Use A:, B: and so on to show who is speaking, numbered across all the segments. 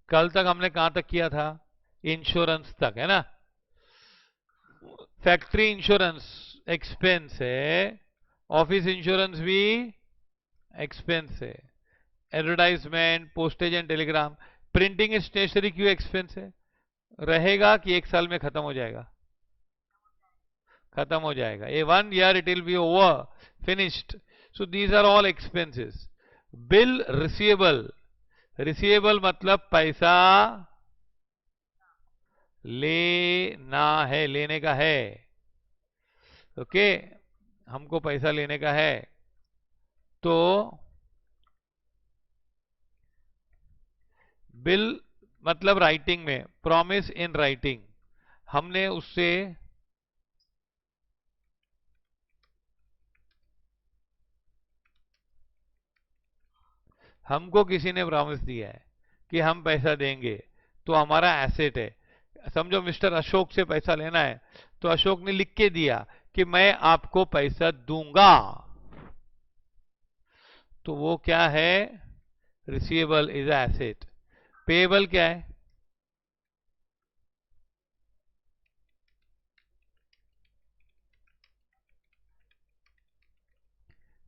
A: कल तक हमने कहां तक किया था? इंश्योरेंस तक, है ना। फैक्ट्री इंश्योरेंस एक्सपेंस है, ऑफिस इंश्योरेंस भी एक्सपेंस है, advertisement, postage and telegram, printing stationery क्यों एक्सपेंस है? रहेगा कि एक साल में खत्म हो जाएगा? खत्म हो जाएगा, ये 1 year it will be over, finished. So these are all expenses. Bill receivable, receivable मतलब पैसा लेना है, लेने का है। ओके, हमको पैसा लेने का है, तो बिल मतलब राइटिंग में, प्रॉमिस इन राइटिंग, हमने उससे हमको किसी ने प्रॉमिस दिया है कि हम पैसा देंगे, तो हमारा एसेट है। समझो मिस्टर अशोक से पैसा लेना है, तो अशोक ने लिख के दिया कि मैं आपको पैसा दूंगा, तो वो क्या है? Receivable is asset. पेएबल क्या है?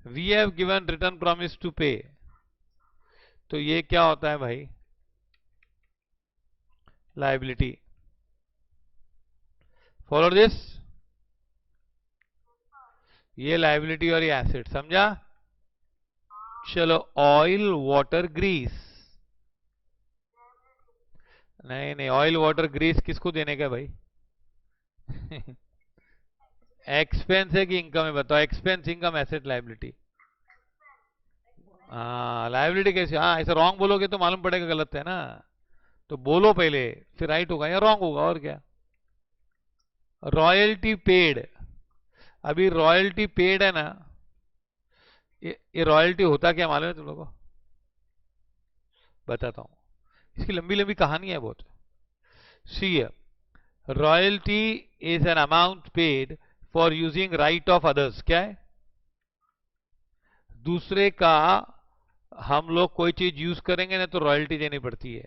A: We have given return promise to pay, तो ये क्या होता है भाई? लायबिलिटी। फॉलो दिस, ये लायबिलिटी और ये एसेट, समझा? चलो, ऑयल वाटर ग्रीस, नहीं नहीं, ऑयल वाटर ग्रीस किसको देने का भाई? एक्सपेंस है कि इनकम है? बताओ, एक्सपेंस, इनकम, एसेट, लायबिलिटी। हाँ, लायबिलिटी कैसे? हाँ, ऐसे रॉन्ग बोलोगे तो मालूम पड़ेगा गलत है ना, तो बोलो पहले, फिर राइट होगा या रॉन्ग होगा, और क्या। रॉयल्टी पेड, अभी रॉयल्टी पेड है ना, ये रॉयल्टी होता क्या मालूम है तुम लोगों को? बताता हूं, इसकी लंबी लंबी कहानी है बहुत। C, royalty is an amount paid for using right of others. क्या है? दूसरे का हम लोग कोई चीज यूज करेंगे ना, तो रॉयल्टी देनी पड़ती है।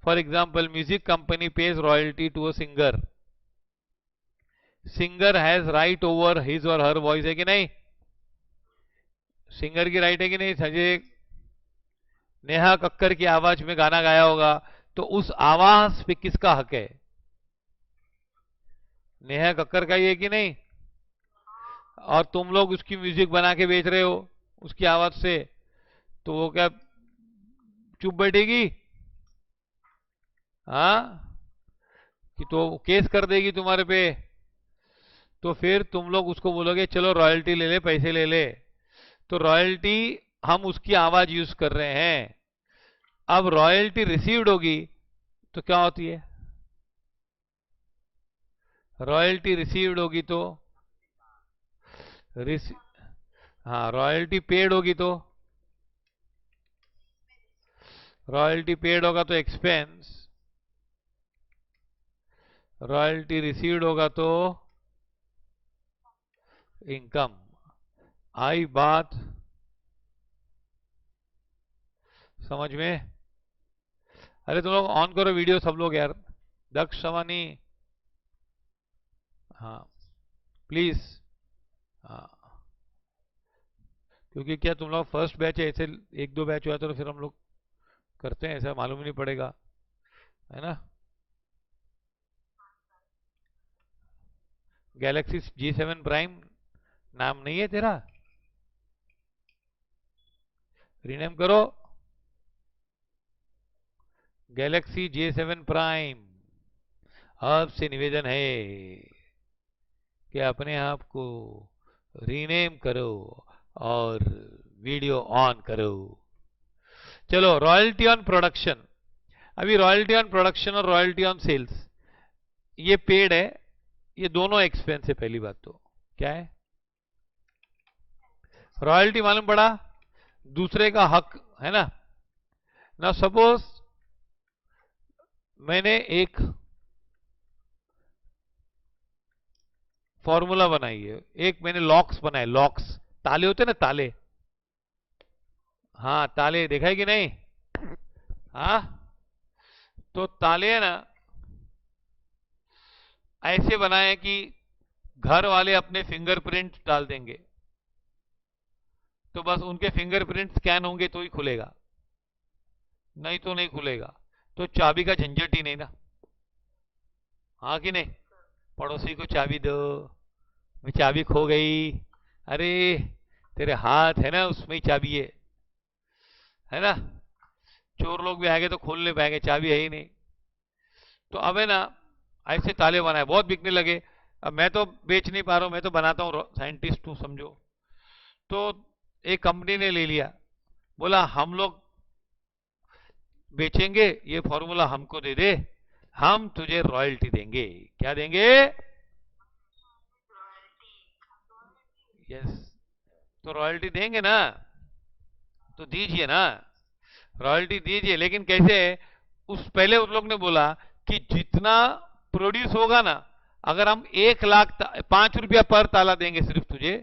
A: For example, music company pays royalty to a singer, singer has right over his or her voice, है कि नहीं? सिंगर की राइट है कि नहीं? संजय, नेहा कक्कर की आवाज में गाना गाया होगा, तो उस आवाज पे किसका हक है? नेहा कक्कर का ही है कि नहीं? और तुम लोग उसकी म्यूजिक बना के बेच रहे हो उसकी आवाज से, तो वो क्या चुप बैठेगी? हाँ, कि तो केस कर देगी तुम्हारे पे। तो फिर तुम लोग उसको बोलोगे चलो रॉयल्टी ले ले, पैसे ले ले, तो रॉयल्टी, हम उसकी आवाज यूज कर रहे हैं। अब रॉयल्टी रिसीव्ड होगी तो क्या होती है? रॉयल्टी रिसीव्ड होगी तो रिसी हाँ, रॉयल्टी पेड होगी तो, रॉयल्टी पेड होगा तो एक्सपेंस, रॉयल्टी रिसीव्ड होगा तो इनकम। आई बात समझ में? अरे तुम लोग ऑन करो वीडियो सब लोग यार, दक्ष सवानी, हाँ प्लीज। हाँ, क्योंकि क्या तुम लोग फर्स्ट बैच है, ऐसे एक दो बैच हुआ तो फिर हम लोग करते हैं, ऐसा मालूम ही नहीं पड़ेगा, है ना। गैलेक्सी G7 प्राइम नाम नहीं है तेरा? रीनेम करो, गैलेक्सी J7 प्राइम। आपसे निवेदन है कि अपने आप को रीनेम करो और वीडियो ऑन करो। चलो, रॉयल्टी ऑन प्रोडक्शन, अभी रॉयल्टी ऑन प्रोडक्शन और रॉयल्टी ऑन सेल्स ये पेड है, ये दोनों एक्सपेंस है। पहली बात तो क्या है? रॉयल्टी मालूम पड़ा, दूसरे का हक, है ना। ना सपोज मैंने एक फॉर्मूला बनाई है, एक मैंने लॉक्स बनाए, लॉक्स ताले होते ना, ताले, हाँ ताले, देखा है कि नहीं? हाँ, तो ताले है ना ऐसे बनाए कि घर वाले अपने फिंगरप्रिंट डाल देंगे, तो बस उनके फिंगरप्रिंट स्कैन होंगे तो ही खुलेगा, नहीं तो नहीं खुलेगा। तो चाबी का झंझट ही नहीं ना। हाँ कि नहीं? पड़ोसी को चाबी दो, मैं चाबी खो गई, अरे तेरे हाथ है ना उसमें ही चाबी है ना? चोर लोग भी आएंगे तो खोल नहीं पाएंगे, चाबी है ही नहीं। तो अब है ना ऐसे ताले बनाए, बहुत बिकने लगे। अब मैं तो बेच नहीं पा रहा हूं, मैं तो बनाता हूँ, साइंटिस्ट हूँ समझो। तो एक कंपनी ने ले लिया, बोला हम लोग बेचेंगे, ये फॉर्मूला हमको दे दे, हम तुझे रॉयल्टी देंगे। क्या देंगे? यस। तो रॉयल्टी देंगे ना, तो दीजिए ना, रॉयल्टी दीजिए, लेकिन कैसे? उस पहले उन लोग ने बोला कि जितना प्रोड्यूस होगा ना, अगर हम 1 लाख 5 रुपया पर ताला देंगे सिर्फ तुझे,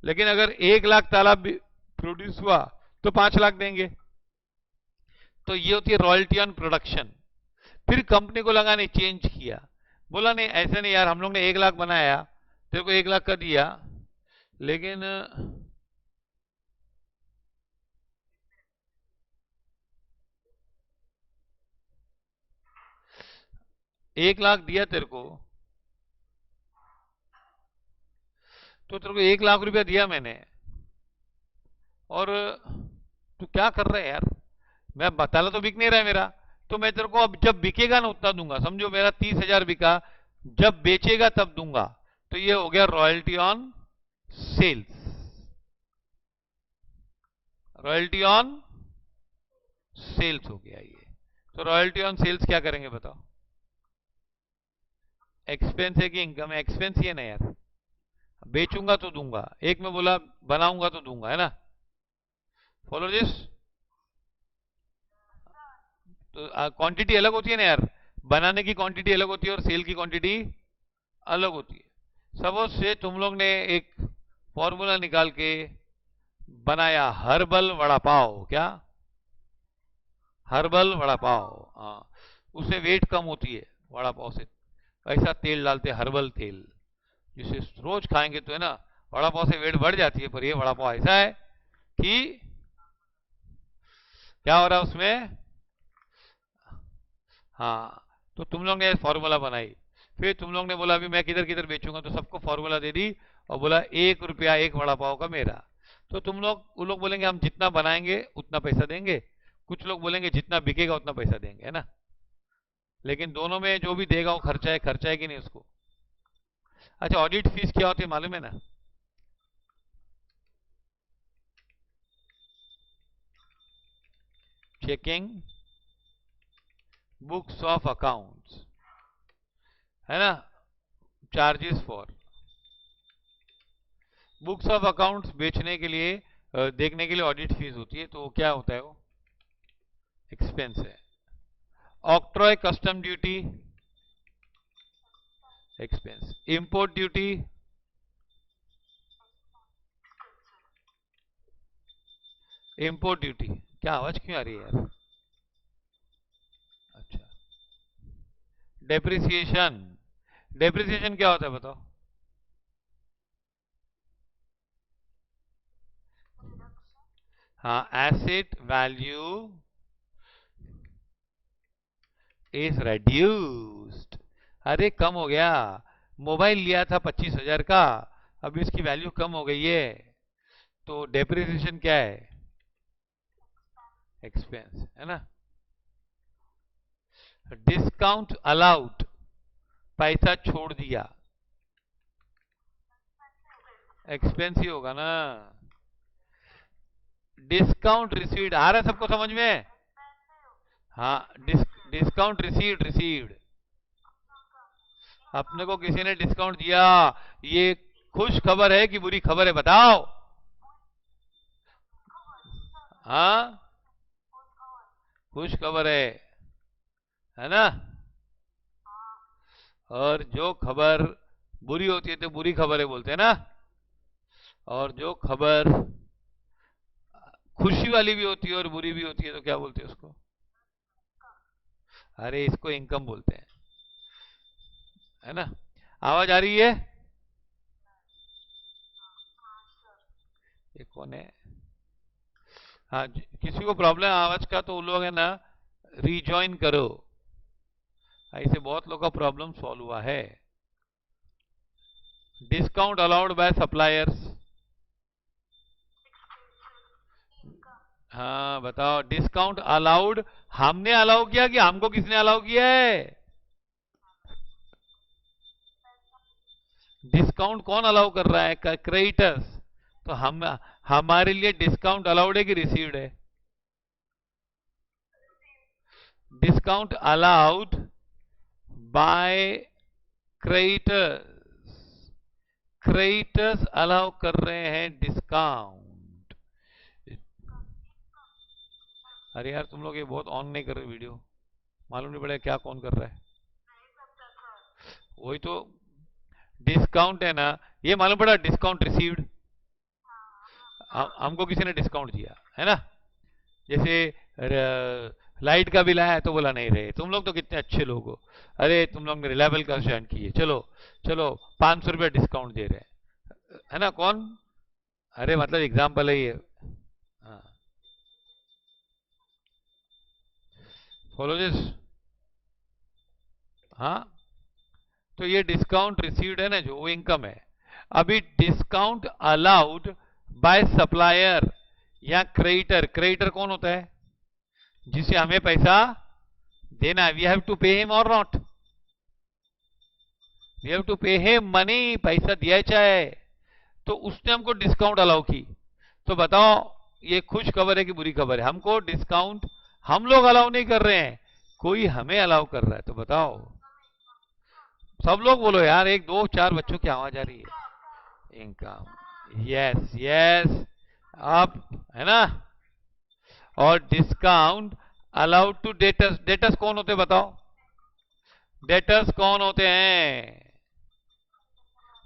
A: लेकिन अगर 1 लाख ताला प्रोड्यूस हुआ तो 5 लाख देंगे। तो ये होती है रॉयल्टी ऑन प्रोडक्शन। फिर कंपनी को लगा नहीं, चेंज किया, बोला नहीं ऐसे नहीं यार, हम लोग ने 1 लाख बनाया, तेरे को 1 लाख का दिया, लेकिन 1 लाख दिया तेरे को, तो तेरे को 1 लाख रुपया दिया मैंने, और तू क्या कर रहा है यार? मैं बताला तो बिक नहीं रहा है मेरा, तो मैं तेरे को अब जब बिकेगा ना उतना दूंगा, समझो मेरा 30,000 बिका, जब बेचेगा तब दूंगा। तो ये हो गया royalty on sales. Royalty on sales हो गया ये। तो रॉयल्टी ऑन सेल्स क्या करेंगे बताओ? एक्सपेंस है कि इनकम है? एक्सपेंस ही है ना यार, बेचूंगा तो दूंगा, एक में बोला बनाऊंगा तो दूंगा, है ना? Follow this. तो क्वांटिटी अलग होती है ना यार, बनाने की क्वांटिटी अलग होती है और सेल की क्वांटिटी अलग होती है। सपोज से तुम लोग ने एक फॉर्मूला निकाल के बनाया हर्बल वड़ा पाव, क्या? हर्बल वड़ा पाव, हाँ, उससे वेट कम होती है वड़ा पाव से। ऐसा तेल डालते हैं हर्बल तेल, जिसे रोज खाएंगे तो है ना वड़ा पाव से वेट बढ़ जाती है, पर ये वड़ा पाव ऐसा है कि क्या हो रहा है उसमें? हाँ। तो तुम लोग ने फॉर्मूला बनाई, फिर तुम लोग ने बोला अभी मैं किधर किधर बेचूंगा, तो सबको फॉर्मूला दे दी और बोला 1 रुपया एक वड़ा पाव का मेरा। तो तुम लोग, वो लोग बोलेंगे हम जितना बनाएंगे उतना पैसा देंगे, कुछ लोग बोलेंगे जितना बिकेगा उतना पैसा देंगे, है ना? लेकिन दोनों में जो भी देगा वो खर्चा है कि नहीं उसको? अच्छा, ऑडिट फीस क्या होती है मालूम है ना? चेकिंग बुक्स ऑफ अकाउंट्स, है ना? Charges for books of accounts बेचने के लिए, देखने के लिए ऑडिट फीस होती है, तो वो क्या होता है? वो एक्सपेंस है। Octroi custom duty expense. Import duty import duty. क्या आवाज क्यों आ रही है यार? अच्छा। डेप्रिसिएशन, डेप्रिसिएशन क्या होता है बताओ? हाँ, एसेट वैल्यू इज रेड्यूस्ड। अरे कम हो गया, मोबाइल लिया था 25,000 का, अभी उसकी वैल्यू कम हो गई है, तो डेप्रिसिएशन क्या है? एक्सपेंस, है ना? डिस्काउंट अलाउड, पैसा छोड़ दिया, एक्सपेंस ही होगा ना? डिस्काउंट रिसीव्ड आ रहा है सबको समझ में? हाँ, डिस्काउंट रिसीव्ड, रिसीव्ड, अपने को किसी ने डिस्काउंट दिया, ये खुश खबर है कि बुरी खबर है बताओ? हाँ, खुश खबर है ना? और जो खबर बुरी होती है तो बुरी खबर है बोलते हैं ना, और जो खबर खुशी वाली भी होती है और बुरी भी होती है तो क्या बोलते हैं उसको? अरे इसको इनकम बोलते हैं, है ना। आवाज आ रही है? ये कौन है? हाँ किसी को प्रॉब्लम है आवाज का तो वो लोग है ना रिजॉइन करो। ऐसे बहुत लोगों का प्रॉब्लम सॉल्व हुआ है। Discount allowed bye suppliers. हाँ बताओ, डिस्काउंट अलाउड हमने अलाउ किया कि हमको किसने अलाउ किया है? डिस्काउंट कौन अलाउ कर रहा है? क्रेडिटर्स। तो हम हमारे लिए डिस्काउंट अलाउड है कि रिसीव्ड है? Discount allowed by creditors. Creditors allow कर रहे हैं डिस्काउंट। अरे यार तुम लोग ये बहुत ऑन नहीं कर रहे वीडियो, मालूम नहीं पड़ेगा क्या कौन कर रहा है। वही तो डिस्काउंट है ना, ये मालूम पड़ा डिस्काउंट रिसीव्ड। हमको किसी ने डिस्काउंट दिया है ना। जैसे लाइट का बिल आया तो बोला नहीं रहे, तुम लोग तो कितने अच्छे लोग हो, अरे तुम लोग ने रिलायबल का ज्वाइन किए, चलो चलो 500 रुपया डिस्काउंट दे रहे हैं, है ना। कौन? अरे मतलब एग्जाम्पल है ये। हाँ फॉलो दिस। हाँ तो ये डिस्काउंट रिसीव्ड है ना जो, वो इनकम है। अभी डिस्काउंट अलाउड बाय सप्लायर या क्रेडिटर। क्रेडिटर कौन होता है? जिसे हमें पैसा देना है। We have to pay him और not? We have to pay him money, पैसा दिया चाहे। तो उसने हमको डिस्काउंट अलाउ की। तो बताओ ये खुश खबर है कि बुरी खबर है? हमको डिस्काउंट हम लोग अलाउ नहीं कर रहे हैं, कोई हमें अलाउ कर रहा है। तो बताओ, सब लोग बोलो यार, एक दो चार बच्चों की आवाज आ रही है। इनकम, यस यस, आप है ना। और discount allowed to debtors. Debtors कौन होते बताओ? डेटर्स कौन होते हैं?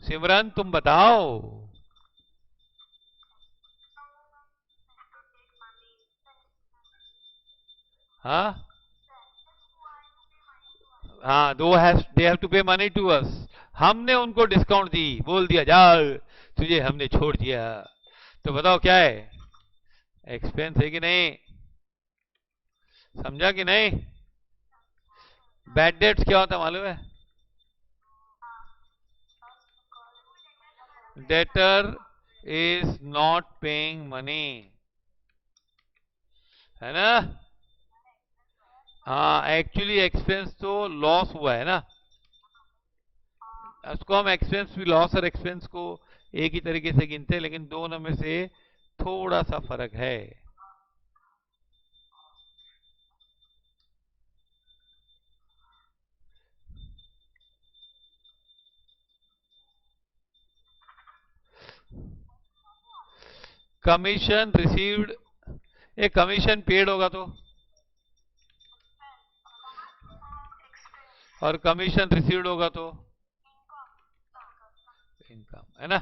A: सिमरन तुम बताओ। हाँ हाँ, दे हैव टू पे मनी टू अस। हमने उनको डिस्काउंट दी, बोल दिया जा तुझे हमने छोड़ दिया। तो बताओ क्या है? एक्सपेंस है कि नहीं? समझा कि नहीं? बैड डेट्स क्या होता है मालूम है? Debtor is not paying money, है ना। हाँ एक्चुअली एक्सपेंस तो लॉस हुआ है ना, उसको हम एक्सपेंस भी, लॉस और एक्सपेंस को एक ही तरीके से गिनते हैं, लेकिन दोनों में से थोड़ा सा फर्क है। कमीशन रिसीव्ड, एक कमीशन पेड होगा तो, और कमीशन रिसीव्ड होगा तो इनकम, है ना।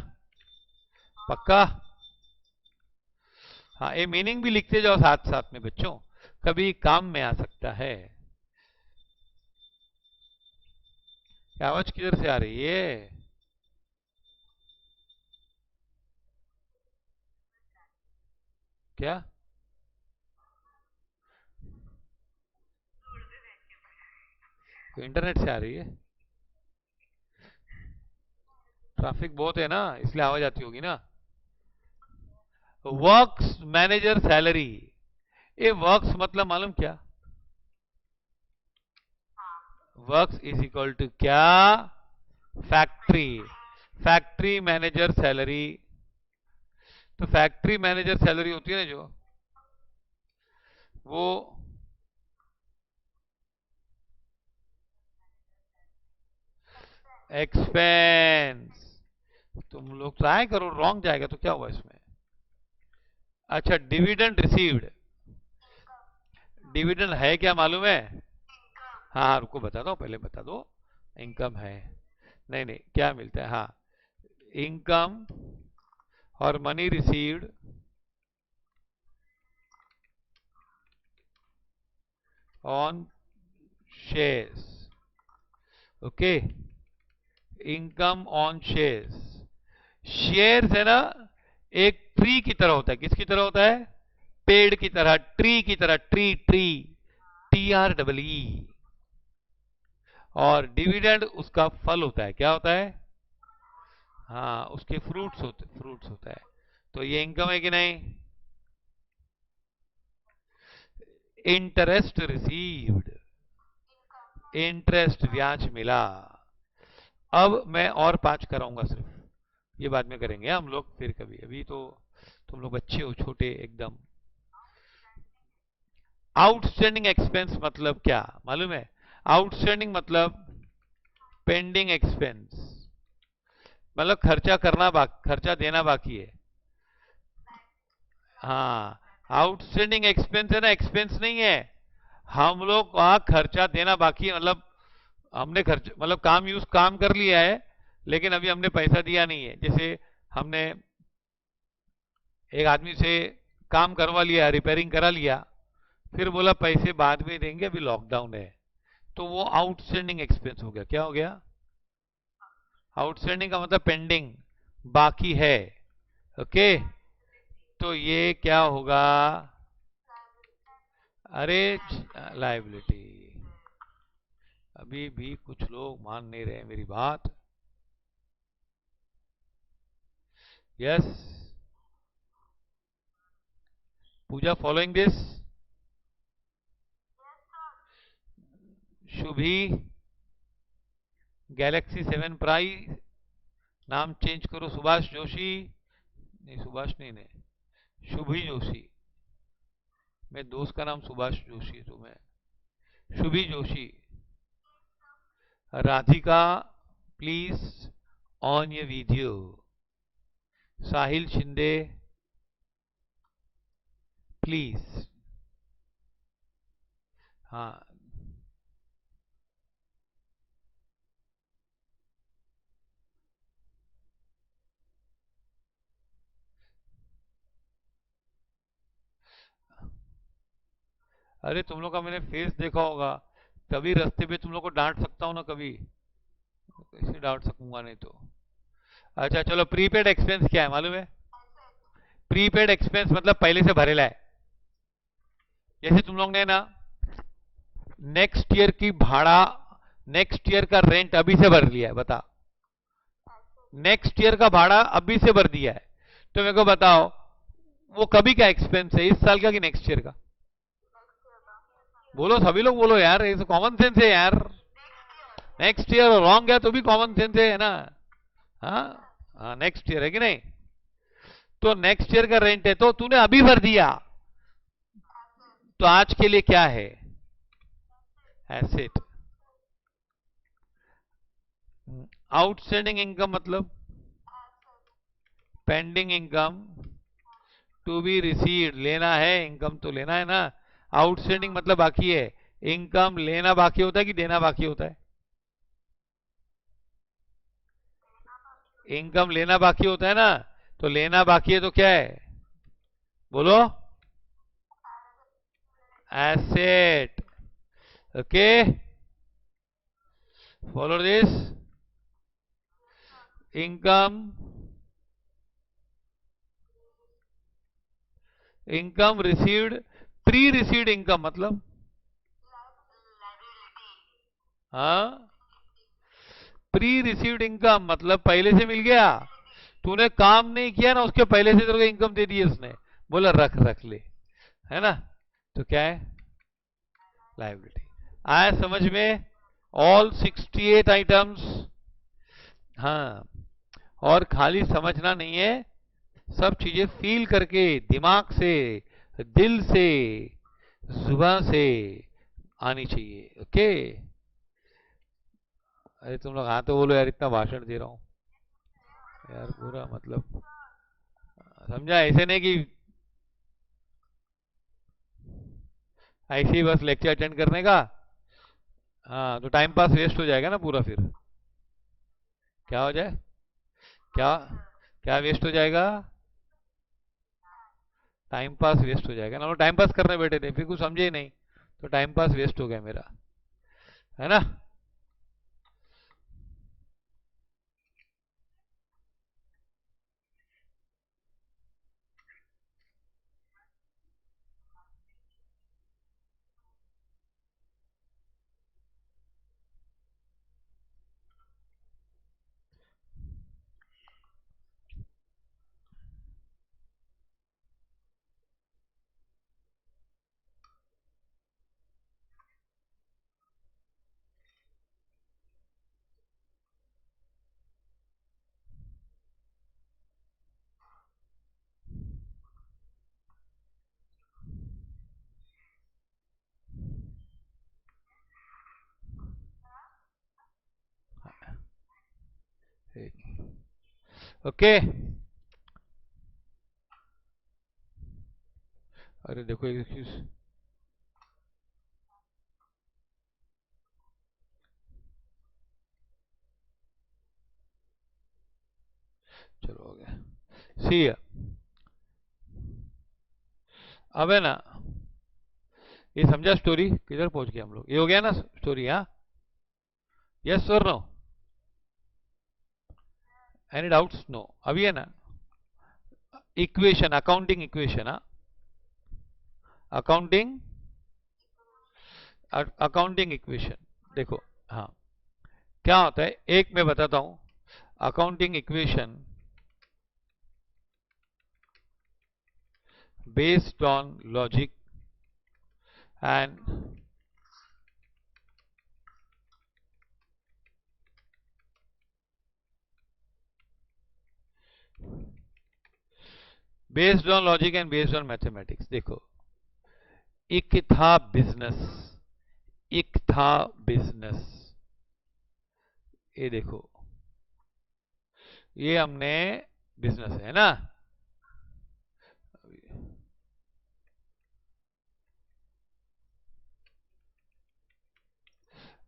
A: पक्का? हाँ ये मीनिंग भी लिखते जाओ साथ साथ में बच्चों, कभी काम में आ सकता है। आवाज किधर से आ रही है? क्या? इंटरनेट से आ रही है? ट्रैफिक बहुत है ना, इसलिए आवाज आती होगी ना। वर्क्स मैनेजर सैलरी, ये वर्क्स मतलब मालूम क्या? वर्क्स इज इक्वल टू क्या? फैक्ट्री। Factory manager salary. तो फैक्ट्री मैनेजर सैलरी होती है ना जो, वो एक्सपेंस। तुम लोग ट्राई करो, रॉन्ग जाएगा तो क्या हुआ इसमें। अच्छा डिविडेंड रिसीव्ड, डिविडेंड है क्या मालूम है? हाँ हाँ रुको बता दो, पहले बता दो। इनकम है, नहीं नहीं क्या मिलता है, हाँ इनकम और money received on shares, okay, income on shares. Shares है ना, एक ट्री की तरह होता है। किसकी तरह होता है? पेड़ की तरह, ट्री की तरह, ट्री ट्री, TREE। और डिविडेंड उसका फल होता है। क्या होता है? हाँ, उसके फ्रूट्स होता है। तो ये इनकम है कि नहीं? इंटरेस्ट रिसीव्ड, इंटरेस्ट ब्याज मिला। अब मैं और 5 कराऊंगा सिर्फ, ये बाद में करेंगे हम लोग फिर कभी, अभी तो तुम लोग बच्चे हो, छोटे एकदम। आउटस्टैंडिंग एक्सपेंस मतलब क्या मालूम है? आउटस्टैंडिंग मतलब पेंडिंग एक्सपेंस, मतलब खर्चा देना बाकी है। हाँ, आउटस्टैंडिंग एक्सपेंस है ना, एक्सपेंस नहीं है। हम लोग वहां खर्चा देना बाकी है, मतलब हमने खर्च मतलब काम कर लिया है, लेकिन अभी हमने पैसा दिया नहीं है। जैसे हमने एक आदमी से काम करवा लिया, रिपेयरिंग करा लिया, फिर बोला पैसे बाद में देंगे, अभी लॉकडाउन है, तो वो आउटस्टैंडिंग एक्सपेंस हो गया। क्या हो गया? आउटस्टैंडिंग का मतलब पेंडिंग, बाकी है। ओके, तो ये क्या होगा? अरे, लाइबिलिटी। अभी भी कुछ लोग मान नहीं रहे मेरी बात। Yes, Pooja, following this. Shubhi, Galaxy 7 prize, नाम चेंज करो, सुभाष जोशी। नहीं, सुभाष नहीं, शुभी जोशी। मेरे दोस्त का नाम सुभाष जोशी, तो मैं शुभी जोशी। राधिका, प्लीज ऑन ये वीडियो। Sahil Shinde, please. हाँ, अरे तुम लोग का मैंने फेस देखा होगा, कभी रास्ते पे तुम लोग को डांट सकता हूँ ना, कभी कैसे डांट सकूंगा नहीं तो। अच्छा चलो, प्रीपेड एक्सपेंस क्या है मालूम है? प्रीपेड एक्सपेंस मतलब पहले से भरेला है। जैसे तुम लोग ने ना नेक्स्ट ईयर की भाड़ा, नेक्स्ट ईयर का रेंट अभी से भर लिया है, बता। नेक्स्ट ईयर का भाड़ा अभी से भर दिया है, तो मेरे को बताओ वो कभी का एक्सपेंस है, इस साल का कि नेक्स्ट ईयर का? बोलो, सभी लोग बोलो यार, ये तो कॉमन सेंस है यार। नेक्स्ट ईयर रॉन्ग है तो भी कॉमन सेंस है ना? हाँ, हाँ, नेक्स्ट ईयर है कि नहीं? तो नेक्स्ट ईयर का रेंट है, तो तूने अभी भर दिया, तो आज के लिए क्या है? एसेट। आउटस्टैंडिंग इनकम मतलब pending income, to be received, लेना है, इनकम तो लेना है ना। आउटस्टैंडिंग मतलब बाकी है। इनकम लेना बाकी होता है कि देना बाकी होता है? इनकम लेना बाकी होता है ना, तो लेना बाकी है तो क्या है? बोलो, asset. Okay, follow this. Income, income received, pre received income मतलब, हाँ, प्री रिसीव्ड इनकम मतलब पहले से मिल गया। तूने काम नहीं किया ना, उसके पहले से तेरे को इनकम दे दी उसने, बोला रख रख ले, है ना? तो क्या है? लाइबिलिटी। आया समझ में? All 68 items. हाँ, और खाली समझना नहीं है, सब चीजें फील करके, दिमाग से, दिल से, जुबान से आनी चाहिए। ओके, अरे तुम लोग हाँ तो बोलो यार, इतना भाषण दे रहा हूँ यार, पूरा मतलब समझा? ऐसे नहीं कि ऐसे ही बस लेक्चर अटेंड करने का। हाँ, तो टाइम पास वेस्ट हो जाएगा ना पूरा फिर। क्या हो जाए? क्या, क्या वेस्ट हो जाएगा? टाइम पास वेस्ट हो जाएगा ना। टाइम पास करने बैठे थे, फिर कुछ समझे ही नहीं, तो टाइम पास वेस्ट हो गया मेरा। है ना। ओके। अरे देखो एक्सक्यूज, चलो हो गया। सी, अब है ना, ये समझा स्टोरी, किधर पहुंच गए हम लोग, ये हो गया ना स्टोरी। हाँ, यस और नो, एनी डाउट्स? नो। अभी है ना इक्वेशन, अकाउंटिंग इक्वेशन। हाँ, अकाउंटिंग, अकाउंटिंग इक्वेशन देखो। हाँ, क्या होता है, एक मैं बताता हूं। Accounting equation based on logic and based on logic and based on mathematics. देखो, एक था बिजनेस, एक था बिजनेस। ये देखो, ये हमने बिजनेस है ना।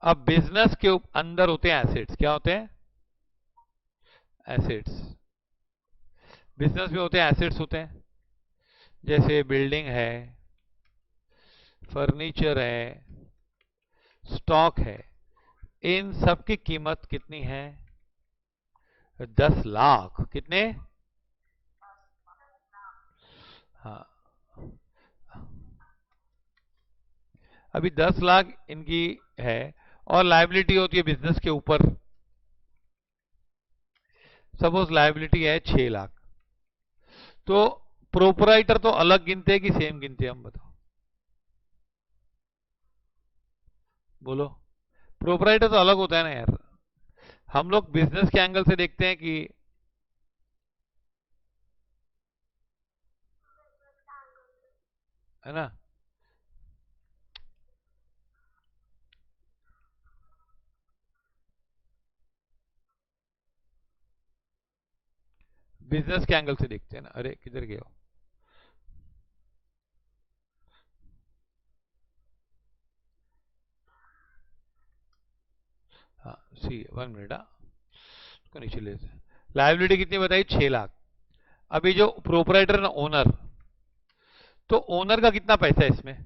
A: अब बिजनेस के अंदर होते हैं एसेट्स। क्या होते हैं? एसेट्स। बिजनेस में होते हैं एसेट्स होते हैं, जैसे बिल्डिंग है, फर्नीचर है, स्टॉक है। इन सब की कीमत कितनी है? 10 लाख। कितने? हाँ, अभी 10 लाख इनकी है, और लायबिलिटी होती है बिजनेस के ऊपर। सपोज लायबिलिटी है 6 लाख, तो प्रोपराइटर तो अलग गिनते हैं कि सेम गिनते हैं, हम बताओ, बोलो। प्रोपराइटर तो अलग होता है ना यार। हम लोग बिजनेस के एंगल से देखते हैं कि, है ना। बिजनेस के एंगल से देखते हैं ना। अरे किधर गए हो? हाँ, सी 1 मिनट। हाँ, इसको नीचे ले, लायबिलिटी कितनी बताई? 6 लाख। अभी जो प्रोपराइटर ना, ओनर, तो ओनर का कितना पैसा है इसमें?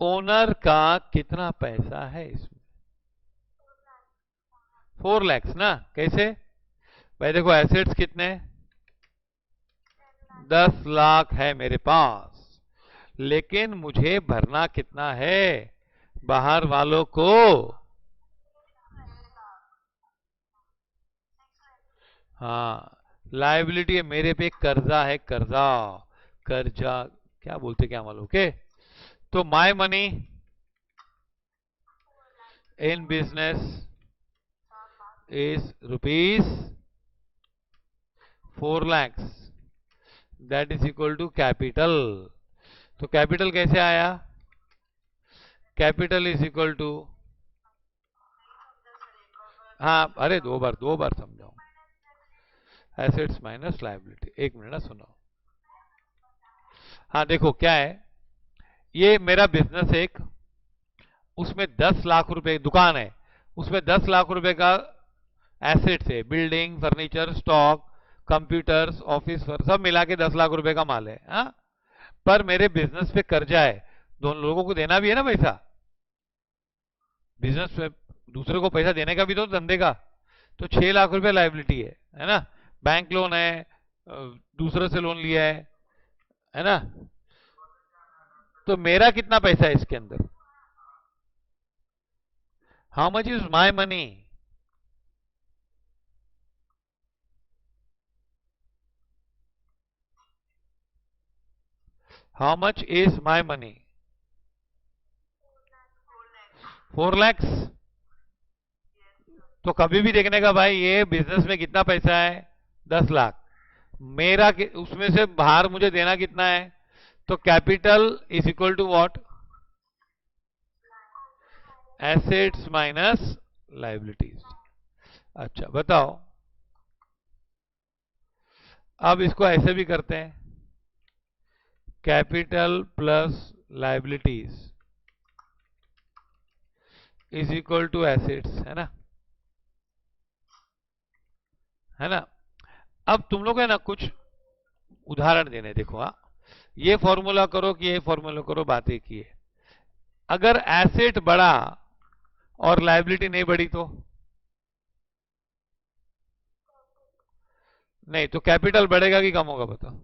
A: ओनर का कितना पैसा है इसमें? 4 लाख ना। कैसे भाई? देखो, एसेट्स कितने? 10 लाख है मेरे पास, लेकिन मुझे भरना कितना है बाहर वालों को? हाँ, लाइबिलिटी है मेरे पे, कर्जा है, कर्जा, कर्जा, क्या बोलते, क्या मालूम। ओके, तो my money in business is ₹4 lakhs, that is equal to capital. तो कैपिटल कैसे आया? कैपिटल इज इक्वल टू, हाँ, अरे दो बार समझाऊं। Assets minus liability. एक मिनट ना, सुनो। हाँ देखो क्या है, ये मेरा बिजनेस एक, उसमें 10 लाख रुपए दुकान है, उसमें 10 लाख रुपए का एसेट्स है, building, furniture, stock, computers, office पर सब मिला के 10 लाख रुपए का माल है। हाँ, पर मेरे बिजनेस पे कर्जा है, दोनों लोगों को देना भी है ना पैसा, बिजनेस में दूसरे को पैसा देने का भी तो धंधे का। तो 6 लाख रुपए लाइबिलिटी है ना। बैंक लोन है, दूसरे से लोन लिया है ना। तो मेरा कितना पैसा है इसके अंदर? How much is my money? How much is my money? 4 lakhs। तो कभी भी देखने का भाई, ये बिजनेस में कितना पैसा है? 10 लाख। मेरा उसमें से बाहर मुझे देना कितना है? तो capital is equal to what? Assets minus liabilities. अच्छा बताओ, अब इसको ऐसे भी करते हैं, capital plus liabilities is equal to assets, है ना, है ना। अब तुम लोग है ना कुछ उदाहरण देने, देखो। हाँ, ये फॉर्मूला करो कि ये फॉर्मूला करो, बात एक ही है। अगर एसेट बढ़ा और लाइबिलिटी नहीं बढ़ी तो? नहीं, तो कैपिटल बढ़ेगा कि कम होगा बताओ?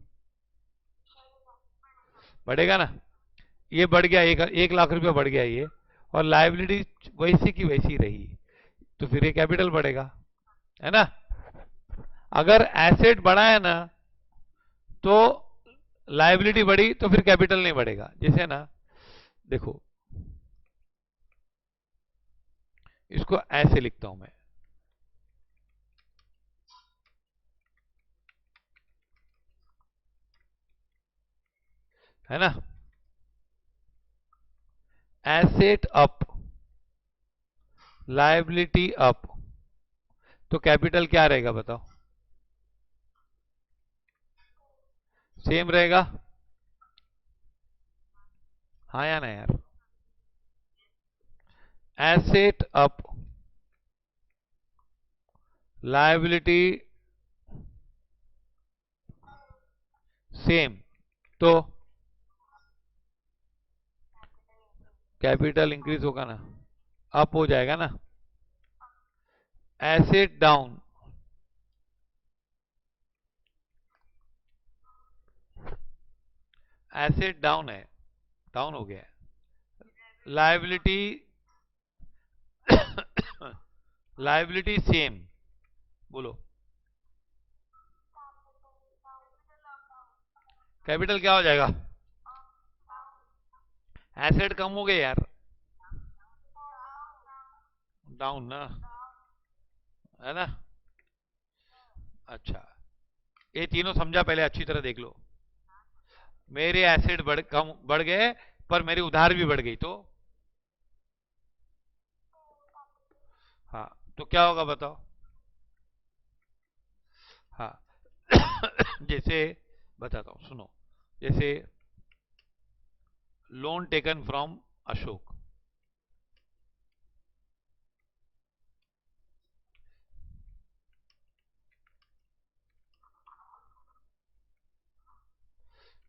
A: बढ़ेगा ना। ये बढ़ गया, 1 लाख रुपया बढ़ गया ये, और लाइबिलिटी वैसी की वैसी रही, तो फिर ये कैपिटल बढ़ेगा, है ना। अगर एसेट बढ़ा है ना तो लाइबिलिटी बढ़ी, तो फिर कैपिटल नहीं बढ़ेगा। जैसे ना, देखो इसको ऐसे लिखता हूं मैं, है ना। एसेट अप, लाइबिलिटी अप, तो कैपिटल क्या रहेगा बताओ? सेम रहेगा, हाँ या ना यार? एसेट अप, लाइबिलिटी सेम, तो कैपिटल इंक्रीज होगा ना, अप हो जाएगा ना। एसेट डाउन, एसेट डाउन है, डाउन हो गया। लाइबिलिटी लाइबिलिटी सेम, बोलो कैपिटल क्या हो जाएगा? एसेट कम हो गए यार, डाउन ना, है ना। अच्छा, ये तीनों समझा, पहले अच्छी तरह देख लो। मेरे एसेट बढ़ गए, पर मेरी उधार भी बढ़ गई, तो हाँ, तो क्या होगा बताओ? हाँ जैसे बताता हूं, सुनो। जैसे लोन टेकन फ्रॉम अशोक,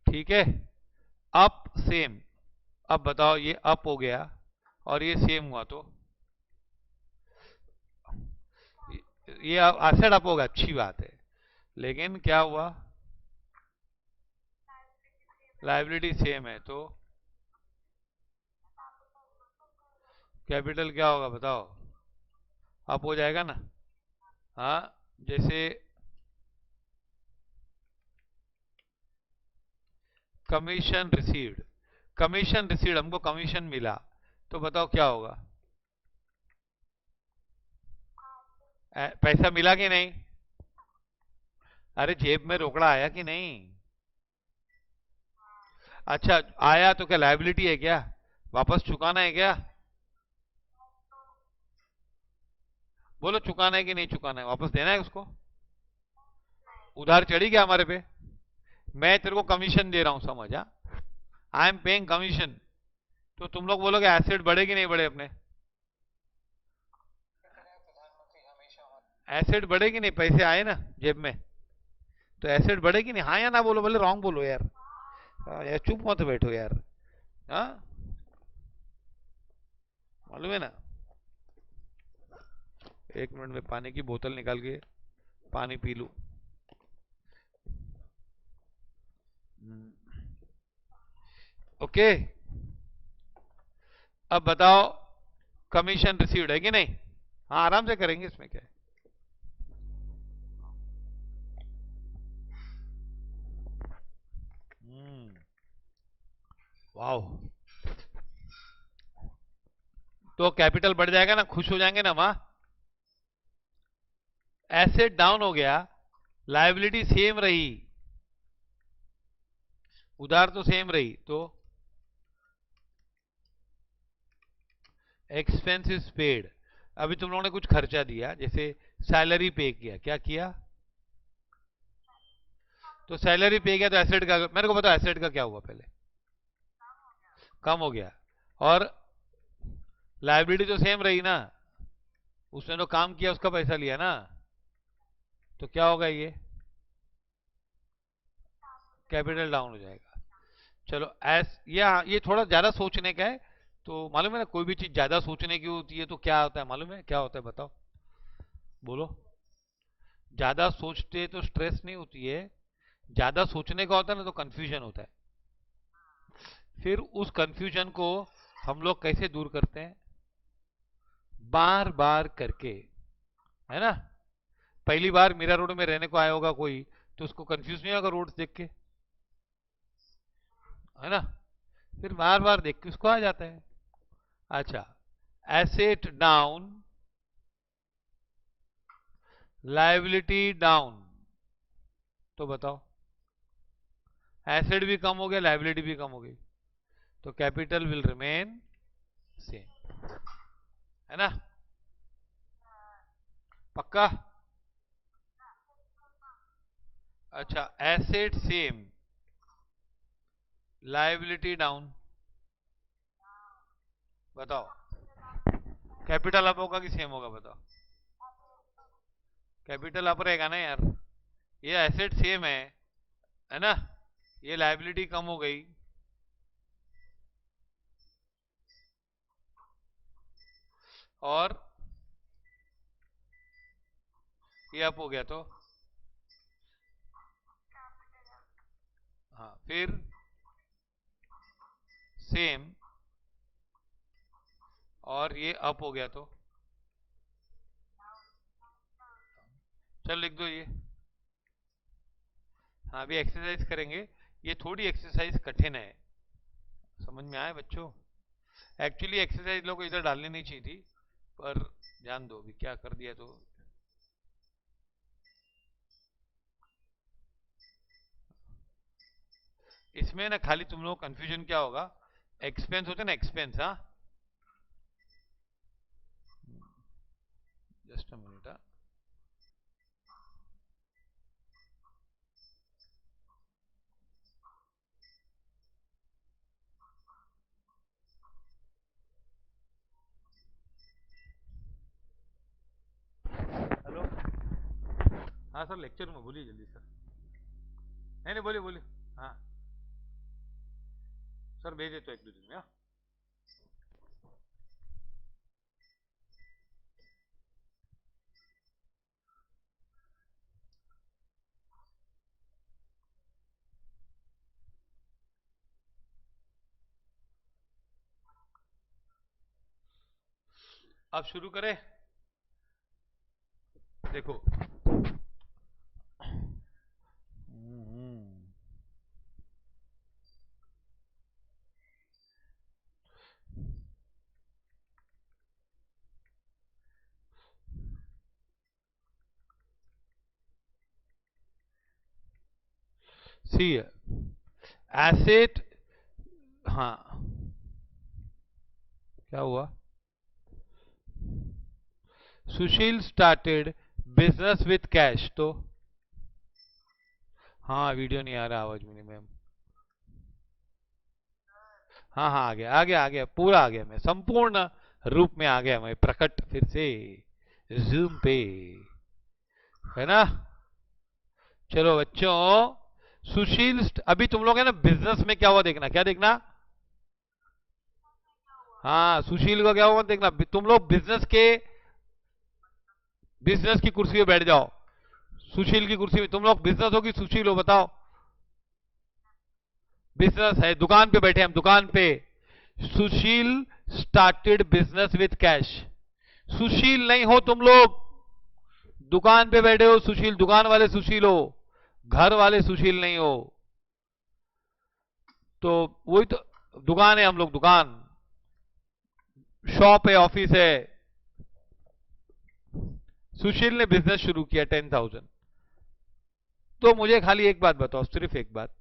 A: ठीक है, अप सेम। अब बताओ, ये अप हो गया और ये सेम हुआ, तो ये एसेट अप होगा, अच्छी बात है। लेकिन क्या हुआ? लाइबिलिटी सेम है, तो कैपिटल क्या होगा बताओ? अप हो जाएगा ना। हाँ, जैसे कमीशन रिसीव्ड, कमीशन रिसीव्ड, हमको कमीशन मिला, तो बताओ क्या होगा? पैसा मिला कि नहीं? अरे जेब में रोकड़ा आया कि नहीं? अच्छा आया, तो क्या लाइबिलिटी है क्या? वापस चुकाना है क्या? बोलो, चुकाना है कि नहीं चुकाना है? वापस देना है उसको? उधार चढ़ी क्या हमारे पे? मैं तेरे को कमीशन दे रहा हूं, समझ? आई एम पेइंग कमीशन, तो तुम लोग बोलोगे एसेट बढ़े कि नहीं बढ़े अपने? एसेट बढ़े कि नहीं? पैसे आए ना जेब में? तो एसेट बढ़ेगी नहीं? हाँ या ना बोलो, भले रॉन्ग बोलो यार। हाँ यार, चुप मत बैठो यार। हाँ, मालूम है ना। एक मिनट में पानी की बोतल निकाल के पानी पी लूं। ओके, अब बताओ, कमीशन रिसीव्ड है कि नहीं? हाँ, आराम से करेंगे, इसमें क्या है। वाह, तो कैपिटल बढ़ जाएगा ना, खुश हो जाएंगे ना वहां। एसेट डाउन हो गया, लायबिलिटी सेम रही, उधार तो सेम रही, तो एक्सपेंसिस पेड। अभी तुम लोगों ने कुछ खर्चा दिया, जैसे सैलरी पे किया, क्या किया? तो सैलरी पे किया, तो एसेट का मेरे को बताओ, एसेट का क्या हुआ पहले? कम हो गया। और लायबिलिटी तो सेम रही ना, उसने तो काम किया, उसका पैसा लिया ना, तो क्या होगा ये? कैपिटल डाउन हो जाएगा। चलो, ये थोड़ा ज्यादा सोचने का है। तो मालूम है ना, कोई भी चीज ज्यादा सोचने की होती है तो क्या होता है मालूम है? क्या होता है बताओ, बोलो। ज्यादा सोचते तो स्ट्रेस नहीं होती है, ज्यादा सोचने का होता है ना तो कंफ्यूजन होता है। फिर उस कंफ्यूजन को हम लोग कैसे दूर करते हैं? बार बार करके, है ना। पहली बार मीरा रोड में रहने को आया होगा कोई, तो उसको कंफ्यूज नहीं होगा रोड देख के, है ना। फिर बार बार देख के उसको आ जाता है। अच्छा, एसेट डाउन, लायबिलिटी डाउन, तो बताओ, एसेट भी कम हो गया, लायबिलिटी भी कम हो गई, तो कैपिटल विल रिमेन सेम, है ना। पक्का? अच्छा, एसेट सेम, लायबिलिटी डाउन, बताओ, कैपिटल अप होगा कि सेम होगा बताओ? कैपिटल अप रहेगा ना यार, ये एसेट सेम है ना, ये लायबिलिटी कम हो गई, और ये अप हो गया, तो हाँ, फिर सेम, और ये अप हो गया, तो चल लिख दो ये। हाँ, अभी एक्सरसाइज करेंगे, ये थोड़ी एक्सरसाइज कठिन है, समझ में आए बच्चों? एक्चुअली एक्सरसाइज लोगों को इधर डालनी नहीं चाहिए थी, पर ध्यान दो, अभी क्या कर दिया। तो इसमें ना खाली तुम लोग कंफ्यूजन क्या होगा, एक्सपेंस होते ना, एक्सपेंस, हाँ, जस्ट अ मिनट। हेलो, हाँ सर, लेक्चर में बोलिए जल्दी सर। नहीं नहीं, बोलिए बोलिए। हाँ सर, भेजे तो एक दो दिन में, हाँ। अब शुरू करें, देखो। सी एसेट, हाँ, क्या हुआ? सुशील स्टार्टेड बिजनेस विथ कैश, तो हाँ, वीडियो नहीं आ रहा, आवाज में नहीं मैम। हाँ हाँ, आ गया आ गया आ गया, पूरा आ गया, मैं संपूर्ण रूप में आ गया, मैं प्रकट फिर से जूम पे, है ना। चलो बच्चों, अभी तुम लोग है ना बिजनेस में क्या हुआ देखना, क्या देखना? हाँ, सुशील का क्या हुआ देखना। तुम लोग बिजनेस की कुर्सी पे बैठ जाओ। सुशील की कुर्सी में तुम लोग बिजनेस हो कि सुशील हो, बताओ? बिजनेस है, दुकान पे बैठे हम, दुकान पे। सुशील स्टार्टेड बिजनेस विथ कैश। सुशील नहीं हो तुम लोग, दुकान पे बैठे हो सुशील, दुकान वाले सुशील हो, घर वाले सुशील नहीं हो। तो वही तो, दुकान है हम लोग, दुकान, शॉप है, ऑफिस है। सुशील ने बिजनेस शुरू किया 10,000। तो मुझे खाली एक बात बताओ, सिर्फ एक बात,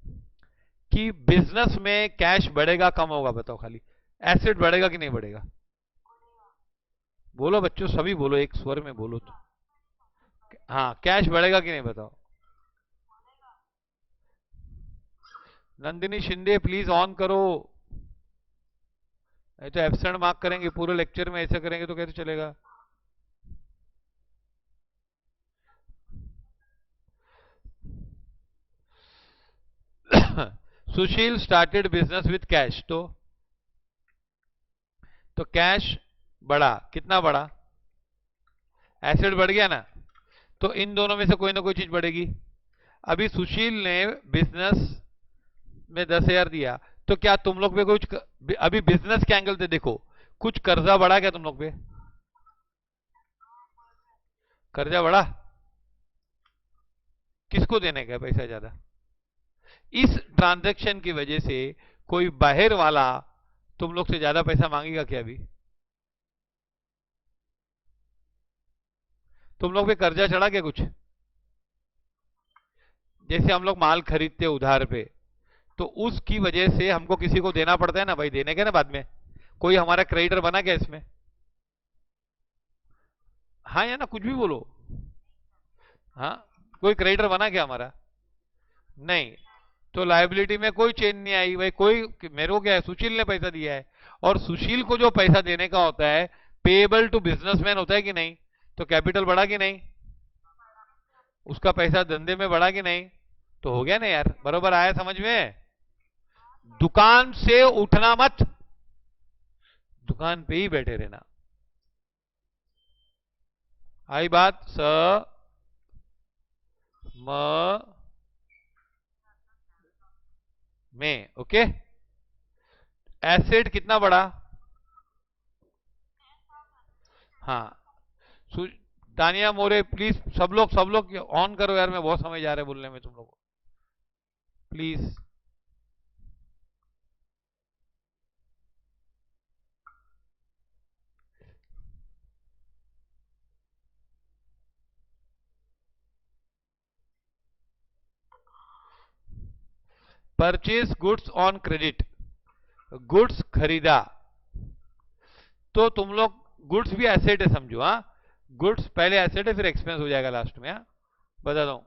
A: कि बिजनेस में कैश बढ़ेगा कम होगा, बताओ खाली। एसेट बढ़ेगा कि नहीं बढ़ेगा? बोलो बच्चों, सभी बोलो, एक स्वर में बोलो तो। हाँ, कैश बढ़ेगा कि नहीं, बताओ? नंदिनी शिंदे प्लीज ऑन करो। नहीं तो एब्सेंट मार्क करेंगे पूरे लेक्चर में, ऐसे करेंगे तो कैसे चलेगा? सुशील स्टार्टेड बिजनेस विथ कैश, तो कैश बढ़ा, कितना बढ़ा? एसेट बढ़ गया ना? तो इन दोनों में से कोई ना कोई चीज बढ़ेगी। अभी सुशील ने बिजनेस में 10,000 दिया, तो क्या तुम लोग पे कुछ अभी बिजनेस के एंगल से देखो, कुछ कर्जा बढ़ा क्या तुम लोग पे? कर्जा बढ़ा? किसको देने का पैसा ज्यादा? इस ट्रांजैक्शन की वजह से कोई बाहर वाला तुम लोग से ज्यादा पैसा मांगेगा क्या अभी? तुम लोग पे कर्जा चढ़ा क्या कुछ? जैसे हम लोग माल खरीदते उधार पे, तो उसकी वजह से हमको किसी को देना पड़ता है ना भाई, देने के ना बाद में। कोई हमारा क्रेडिटर बना क्या इसमें? हाँ या ना, कुछ भी बोलो। हाँ, कोई क्रेडिटर बना क्या हमारा? नहीं। तो लायबिलिटी में कोई चेंज नहीं आई भाई, कोई, मेरे को क्या है, सुशील ने पैसा दिया है, और सुशील को जो पैसा देने का होता है, पेएबल टू बिजनेसमैन होता है कि नहीं? तो कैपिटल बढ़ा कि नहीं? उसका पैसा धंधे में बढ़ा कि नहीं? तो हो गया ना यार, बरोबर आया समझ में? दुकान से उठना मत, दुकान पे ही बैठे रहना। आई बात? म में, ओके। एसेट कितना बढ़ा? हाँ। दानिया मोरे प्लीज, सब लोग ऑन करो यार, मैं बहुत समय जा रहा है बोलने में तुम लोगों को, please. Purchase goods on credit, goods खरीदा, तो तुम लोग, गुड्स भी एसेट है समझो, हाँ। गुड्स पहले एसेट है, फिर एक्सपेंस हो जाएगा लास्ट में, हाँ, बता दो।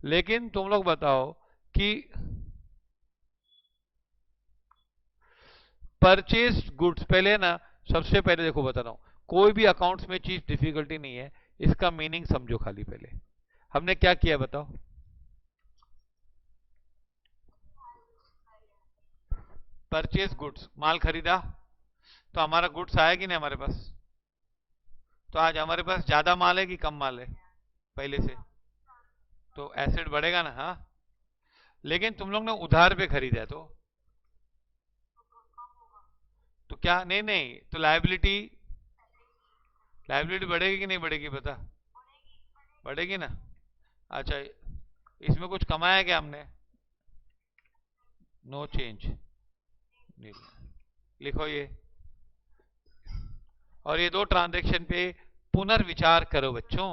A: लेकिन तुम लोग बताओ कि परचेज गुड्स पहले ना, सबसे पहले देखो बताता हूं, कोई भी अकाउंट्स में चीज डिफिकल्टी नहीं है, इसका मीनिंग समझो खाली पहले। हमने क्या किया बताओ? परचेज गुड्स, माल खरीदा, तो हमारा गुड्स आया कि नहीं हमारे पास? तो आज हमारे पास ज्यादा माल है कि कम माल है पहले से? तो एसेट बढ़ेगा ना, हाँ। लेकिन तुम लोग ने उधार पे खरीदा है, तो क्या, नहीं नहीं, तो लायबिलिटी, लायबिलिटी बढ़ेगी कि नहीं बढ़ेगी, बता? बढ़ेगी ना? अच्छा, इसमें कुछ कमाया क्या हमने? नो चेंज, लिखो ये। और ये दो ट्रांजैक्शन पे पुनर्विचार करो बच्चों।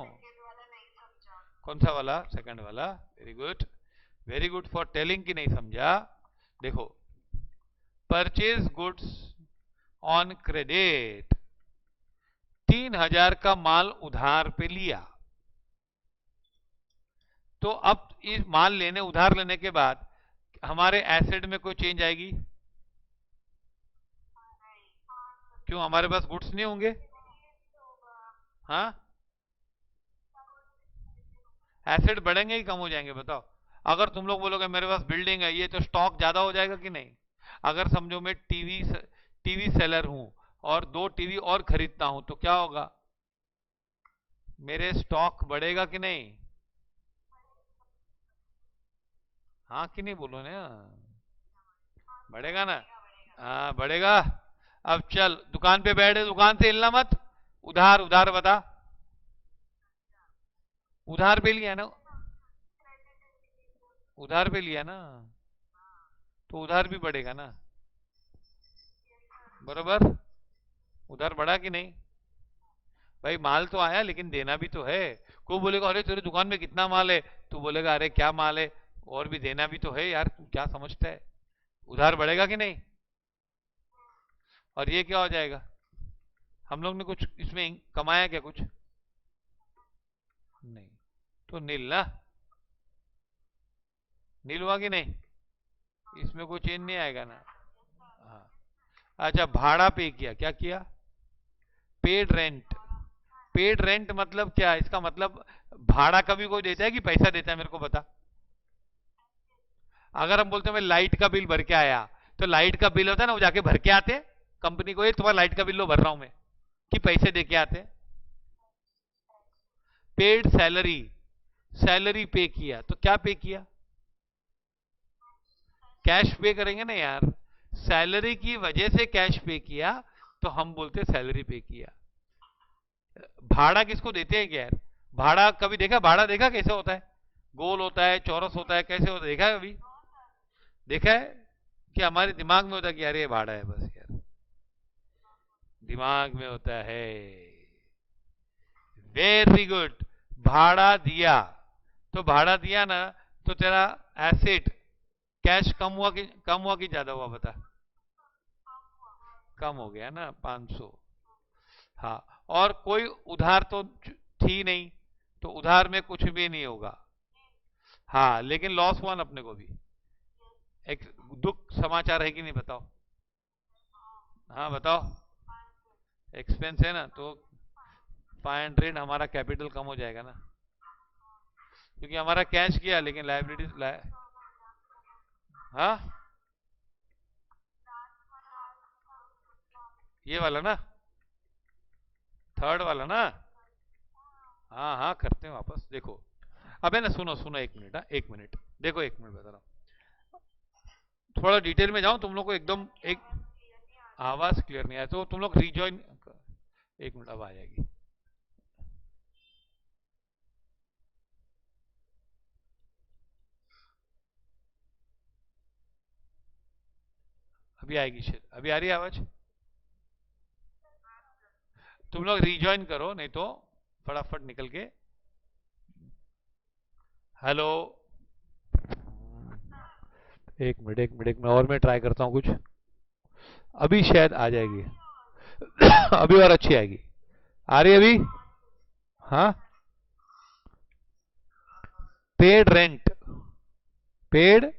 A: कौन सा वाला? सेकंड वाला, very good, very good for telling कि नहीं समझा। देखो, परचेज गुड्स ऑन क्रेडिट, 3,000 का माल उधार पे लिया, तो अब इस माल लेने, उधार लेने के बाद हमारे एसेट में कोई चेंज आएगी? क्यों, हमारे पास गुड्स नहीं होंगे? हाँ, एसेट बढ़ेंगे ही कम हो जाएंगे बताओ? अगर तुम लोग बोलोगे मेरे पास बिल्डिंग है ये, तो स्टॉक ज्यादा हो जाएगा कि नहीं? अगर समझो मैं टीवी सेलर हूं और 2 टीवी और खरीदता हूं तो क्या होगा? मेरे स्टॉक बढ़ेगा कि नहीं? हाँ कि नहीं बोलो ना? बढ़ेगा ना? हाँ बढ़ेगा। अब चल दुकान पे बैठे, दुकान से हिलना मत। उधार उधार बता। उधार पे लिया ना? उधार पे लिया ना? तो उधार भी बढ़ेगा ना? बरोबर। उधार बढ़ा कि नहीं? भाई माल तो आया लेकिन देना भी तो है। कोई बोलेगा अरे तेरे दुकान में कितना माल है, तू बोलेगा अरे क्या माल है, और भी देना भी तो है यार, तू क्या समझता है? उधार बढ़ेगा कि नहीं? और ये क्या हो जाएगा? हम लोग ने कुछ इसमें कमाया क्या कुछ? नहीं। तो नील ना? नील हुआ कि नहीं? इसमें कोई चेंज नहीं आएगा ना? हाँ। अच्छा भाड़ा पे किया, क्या किया? Paid rent. पेड रेंट मतलब क्या है? इसका मतलब भाड़ा कभी कोई देता है कि पैसा देता है, मेरे को बता। अगर हम बोलते हैं मैं लाइट का बिल भर के आया, तो लाइट का बिल होता है ना, वो जाके भर के आते कंपनी को, ये तुम्हारा लाइट का बिल लो भर रहा हूं मैं, कि पैसे दे के आते? Paid salary. सैलरी पे किया तो क्या पे किया? कैश पे करेंगे ना यार। सैलरी की वजह से कैश पे किया, तो हम बोलते सैलरी पे किया। भाड़ा किसको देते हैं क्या यार? भाड़ा कभी देखा? भाड़ा देखा कैसे होता है? गोल होता है, चौरस होता है, कैसे होता है देखा है कभी? देखा है? कि हमारे दिमाग में होता है कि यार ये भाड़ा है, बस यार दिमाग में होता है। Very good. भाड़ा दिया, तो भाड़ा दिया ना, तो तेरा एसेट कैश कम हुआ कि ज्यादा हुआ बता? कम हो गया ना, 500। हाँ। और कोई उधार तो थी नहीं, तो उधार में कुछ भी नहीं होगा। हाँ लेकिन लॉस हुआ ना अपने को भी। एक दुख समाचार है कि नहीं बताओ? हाँ बताओ। एक्सपेंस है ना, तो 500 हमारा कैपिटल कम हो जाएगा ना, क्योंकि हमारा कैश किया लेकिन लाइबिलिटीज हाँ। ये वाला ना? थर्ड वाला ना? हाँ हाँ करते हैं वापस, देखो। अबे ना सुनो सुनो, 1 मिनट, हाँ 1 मिनट। देखो 1 मिनट बता रहा हूँ, थोड़ा डिटेल में जाऊं तुम लोग को एकदम एक। आवाज क्लियर नहीं आया तो तुम लोग रिजॉइन। 1 मिनट, अब आ जाएगी। अभी आएगी शायद, अभी आ रही है आवाज? तुम लोग रिजॉइन करो नहीं तो फटाफट निकल के। हेलो। 1 मिनट 1 मिनट 1 मिनट, और मैं ट्राई करता हूँ कुछ। अभी शायद आ जाएगी। अभी और अच्छी आएगी। आ रही है अभी? हाँ। Paid rent. पेड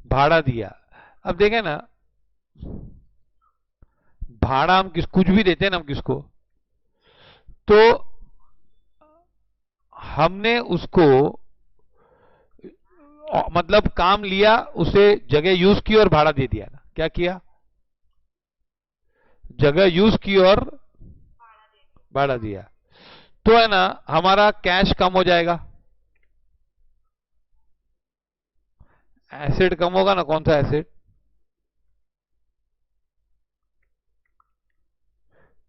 A: भाड़ा दिया। अब देखें ना, भाड़ा हम किस कुछ भी देते हैं ना हम किसको, तो हमने उसको मतलब काम लिया, उसे जगह यूज की और भाड़ा दे दिया ना, क्या किया? जगह यूज की और भाड़ा दिया, तो है ना हमारा कैश कम हो जाएगा। एसिड कम होगा ना, कौन सा एसिड?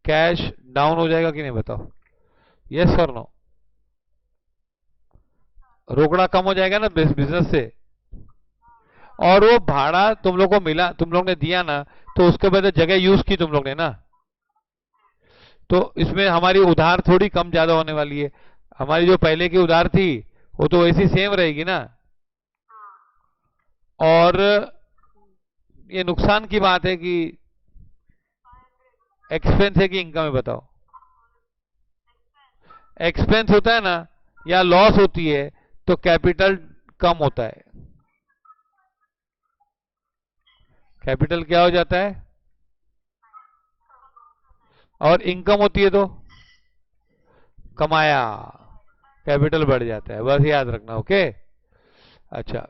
A: कैश डाउन हो जाएगा कि नहीं बताओ? यस और नो? रोकड़ा कम हो जाएगा ना बिजनेस से। और वो भाड़ा तुम लोग को मिला, तुम लोग ने दिया ना, तो उसके बाद जगह यूज की तुम लोग ने ना, तो इसमें हमारी उधार थोड़ी कम ज्यादा होने वाली है। हमारी जो पहले की उधार थी वो तो वैसी सेम रहेगी ना। और ये नुकसान की बात है कि एक्सपेंस है कि इनकम है बताओ? एक्सपेंस होता है ना, या लॉस होती है, तो कैपिटल कम होता है। कैपिटल क्या हो जाता है? और इनकम होती है तो कमाया। कैपिटल बढ़ जाता है, बस याद रखना। ओके, अच्छा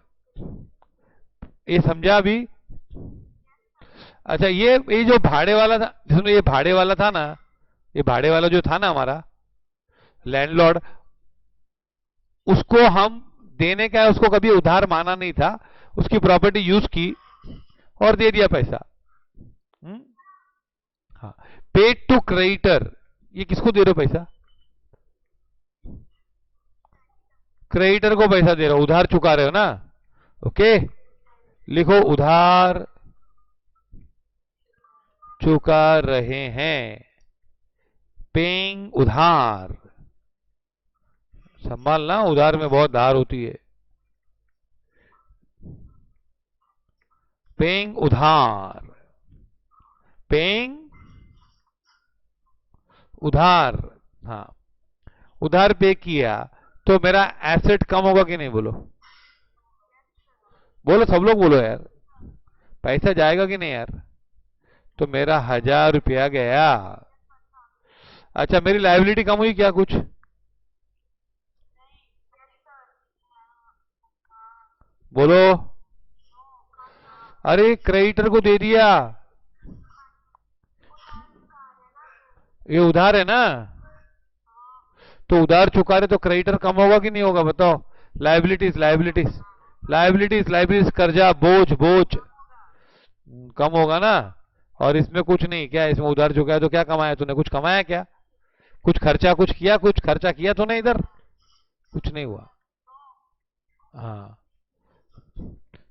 A: ये समझा अभी? अच्छा, ये जो भाड़े वाला था, जिसमें ये भाड़े वाला था ना, ये भाड़े वाला जो था ना हमारा लैंडलॉर्ड, उसको हम देने का है, उसको कभी उधार माना नहीं था, उसकी प्रॉपर्टी यूज की और दे दिया पैसा। हम्म? हाँ, पेड टू क्रेडिटर, ये किसको दे रहे हो पैसा? क्रेडिटर को पैसा दे रहे हो, उधार चुका रहे हो ना। ओके, लिखो उधार चुका रहे हैं, पेइंग उधार। संभालना, उधार में बहुत धार होती है। पेइंग उधार, पेइंग उधार, हाँ उधार पे किया तो मेरा एसेट कम होगा कि नहीं? बोलो बोलो, सब लोग बोलो यार, पैसा जाएगा कि नहीं यार? तो मेरा 1000 रुपया गया। अच्छा, मेरी लाइबिलिटी कम हुई क्या कुछ? बोलो। अरे क्रेडिटर को दे दिया, ये उधार है ना, तो उधार चुका रहे तो क्रेडिटर कम होगा कि नहीं होगा? बताओ। लाइबिलिटीज लाइबिलिटीज लाइबिलिटीज लाइबिलिटीज, कर्जा, बोझ बोझ, कम होगा ना। और इसमें कुछ नहीं, क्या इसमें उधार चुका है तो क्या कमाया तूने? कुछ कमाया क्या? कुछ खर्चा कुछ किया? कुछ खर्चा किया तूने इधर? कुछ नहीं हुआ। हाँ,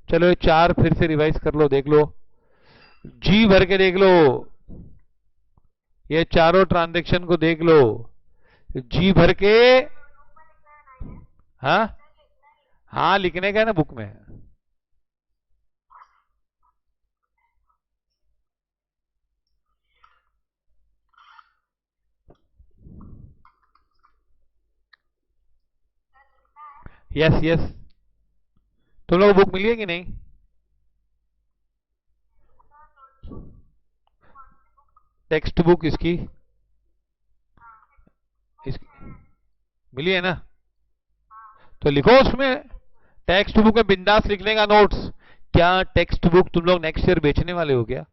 A: चलो ये चार फिर से रिवाइज कर लो, देख लो, जी भर के देख लो, ये चारों ट्रांजेक्शन को देख लो, जी भर के। हाँ हाँ, लिखने का है ना बुक में। यस यस, तुम लोग बुक मिली है कि नहीं? टेक्स्ट बुक इसकी, मिली है ना? तो लिखो उसमें, टेक्स्ट बुक में बिंदास लिखने का नोट्स। क्या टेक्स्ट बुक तुम लोग नेक्स्ट ईयर बेचने वाले हो क्या?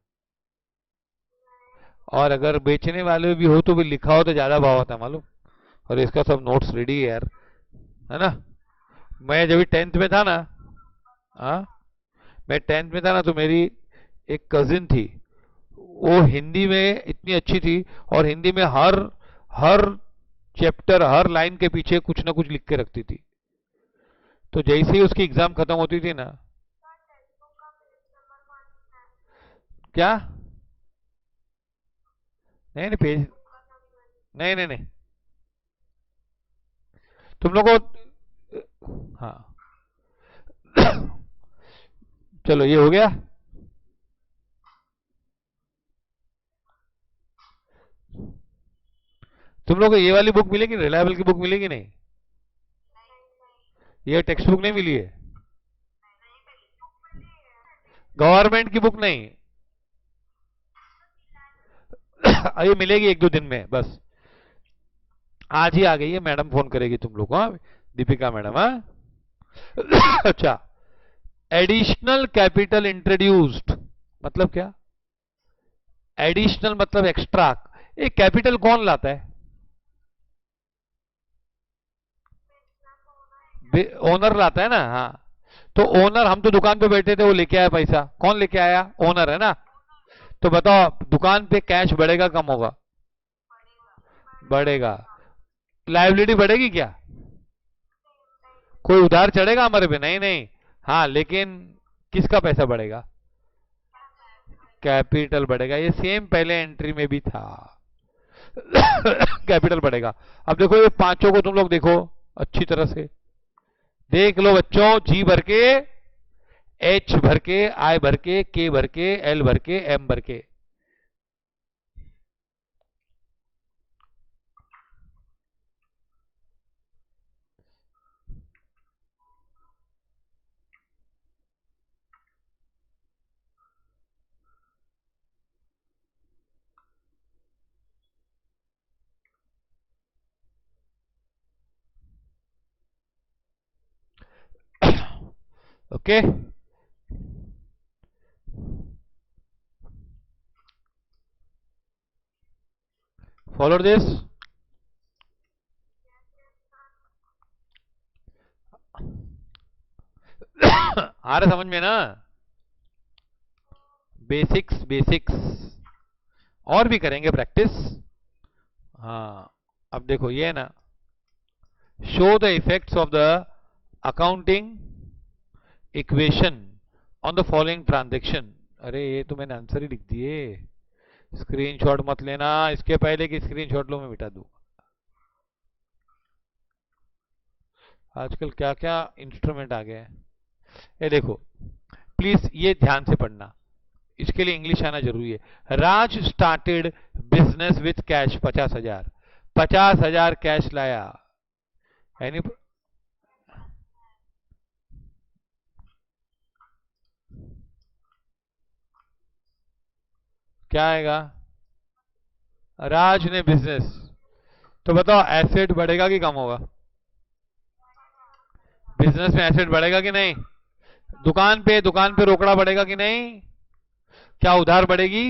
A: और अगर बेचने वाले भी हो तो भी लिखा हो तो ज्यादा भाव आता है मालूम। और इसका सब नोट्स रेडी है यार, है ना? मैं जब 10th में था ना, हाँ, मैं 10th में था ना, तो मेरी एक कजिन थी, वो हिंदी में इतनी अच्छी थी, और हिंदी में हर हर चैप्टर, हर लाइन के पीछे कुछ ना कुछ लिख के रखती थी। तो जैसे ही उसकी एग्जाम खत्म होती थी ना, क्या? नहीं नहीं, पेज, नहीं नहीं नहीं, तुम लोग को, हाँ चलो ये हो गया। तुम लोग को ये वाली बुक मिलेगी, रिलायबल की बुक मिलेगी नहीं? ये टेक्स्ट बुक नहीं मिली है? गवर्नमेंट की बुक नहीं। ये मिलेगी एक दो दिन में बस, आज ही आ गई है, मैडम फोन करेगी तुम लोग को, हाँ? दीपिका मैडम, हाँ? अच्छा, एडिशनल कैपिटल इंट्रोड्यूस्ड मतलब क्या? एडिशनल मतलब एक्स्ट्रा। ये कैपिटल कौन लाता है? ओनर लाता है ना, हाँ। तो ओनर, हम तो दुकान पे बैठे थे, वो लेके आया पैसा, कौन लेके आया? ओनर है ना। तो बताओ, दुकान पे कैश बढ़ेगा कम होगा? बढ़ेगा। लाइबिलिटी बढ़ेगी क्या? कोई उधार चढ़ेगा हमारे पे? नहीं नहीं। हाँ, लेकिन किसका पैसा बढ़ेगा? कैपिटल बढ़ेगा, ये सेम पहले एंट्री में भी था। कैपिटल बढ़ेगा। अब देखो ये पांचों को तुम लोग देखो अच्छी तरह से, देख लो बच्चों, जी भर के, एच भर के, आई भर के भर के, एल भर के, एम भर के। Okay, follow this. आ रहा समझ में ना? बेसिक्स बेसिक्स, और भी करेंगे प्रैक्टिस। हाँ, अब देखो ये है ना, show the effects of the accounting equation on the following transaction. अरे ये तो मैंने आंसर ही लिख दिए, स्क्रीनशॉट मत लेना, इसके पहले की स्क्रीनशॉट लो मैं मिटा दूँ। आजकल क्या क्या इंस्ट्रूमेंट आ गए हैं। ये देखो, प्लीज ये ध्यान से पढ़ना, इसके लिए इंग्लिश आना जरूरी है। Raj started business with cash 50,000, 50,000 cash लाया। यानी क्या आएगा? राज ने बिजनेस, तो बताओ एसेट बढ़ेगा कि कम होगा? बिजनेस में एसेट बढ़ेगा कि नहीं? दुकान पे रोकड़ा बढ़ेगा कि नहीं? क्या उधार बढ़ेगी?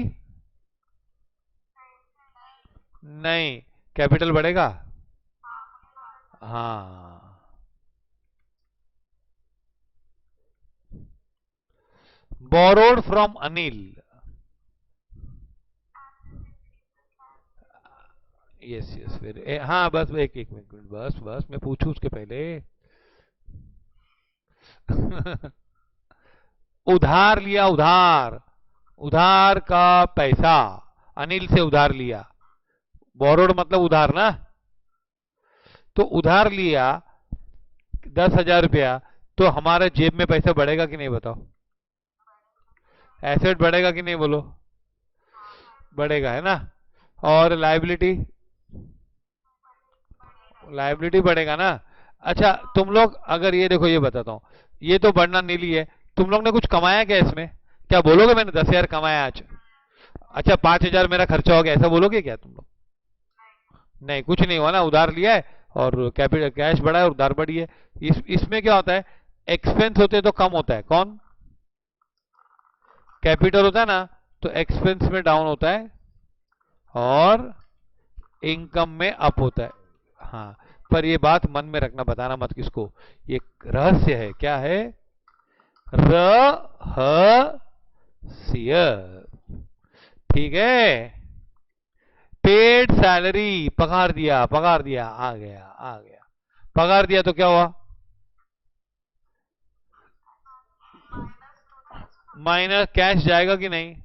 A: नहीं। कैपिटल बढ़ेगा? हाँ। Borrowed from Anil. Yes yes, फिर हाँ बस एक एक मिनट, बस बस मैं पूछूं उसके पहले। उधार लिया, उधार, उधार का पैसा अनिल से उधार लिया। बोरोड मतलब उधार ना, तो उधार लिया 10,000 रुपया, तो हमारे जेब में पैसा बढ़ेगा कि नहीं बताओ? एसेट बढ़ेगा कि नहीं बोलो? बढ़ेगा है ना। और लाइबिलिटी, लाइबिलिटी बढ़ेगा ना। अच्छा तुम लोग अगर ये देखो, ये बताता हूँ, ये तो बढ़ना नीली है, तुम लोग ने कुछ कमाया क्या इसमें? क्या बोलोगे मैंने 10,000 कमाया आज? अच्छा 5,000 मेरा खर्चा हो गया, ऐसा बोलोगे क्या तुम लोग? नहीं, कुछ नहीं हुआ ना, उधार लिया है और कैपिटल कैश बढ़ा है और उधार बढ़ी है। इसमें क्या होता है, एक्सपेंस होते हैं तो कम होता है, कौन? कैपिटल होता है ना, तो एक्सपेंस में डाउन होता है और इनकम में अप होता है। हाँ, पर ये बात मन में रखना, बताना मत किसको, ये रहस्य है। क्या है? रहस्य। ठीक है। पेड सैलरी, पगार दिया, पगार दिया, आ गया आ गया। पगार दिया तो क्या हुआ? माइनस कैश जाएगा कि नहीं?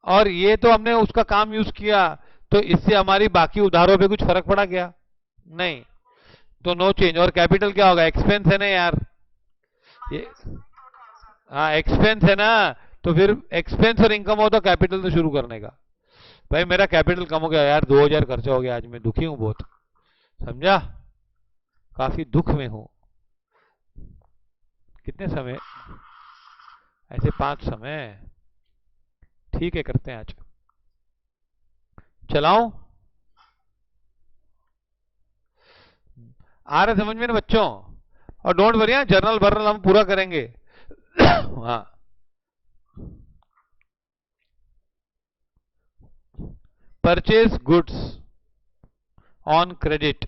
A: और ये तो हमने उसका काम यूज किया, तो इससे हमारी बाकी उधारों पे कुछ फर्क पड़ा क्या? नहीं। तो नो चेंज। और कैपिटल क्या होगा? एक्सपेंस है ना यार ये। हाँ एक्सपेंस है ना, तो फिर एक्सपेंस और इनकम हो तो कैपिटल तो शुरू करने का। भाई मेरा कैपिटल कम हो गया यार, 2,000 खर्चा हो गया आज, मैं दुखी हूं बहुत, समझा? काफी दुख में हूं। कितने समय? ऐसे 5 समय। ठीक है, करते हैं आज। चलाऊं? आ रहा समझ में ना बच्चों? और डोंट वरी, जर्नल वर्नल हम पूरा करेंगे। हाँ। परचेज गुड्स ऑन क्रेडिट,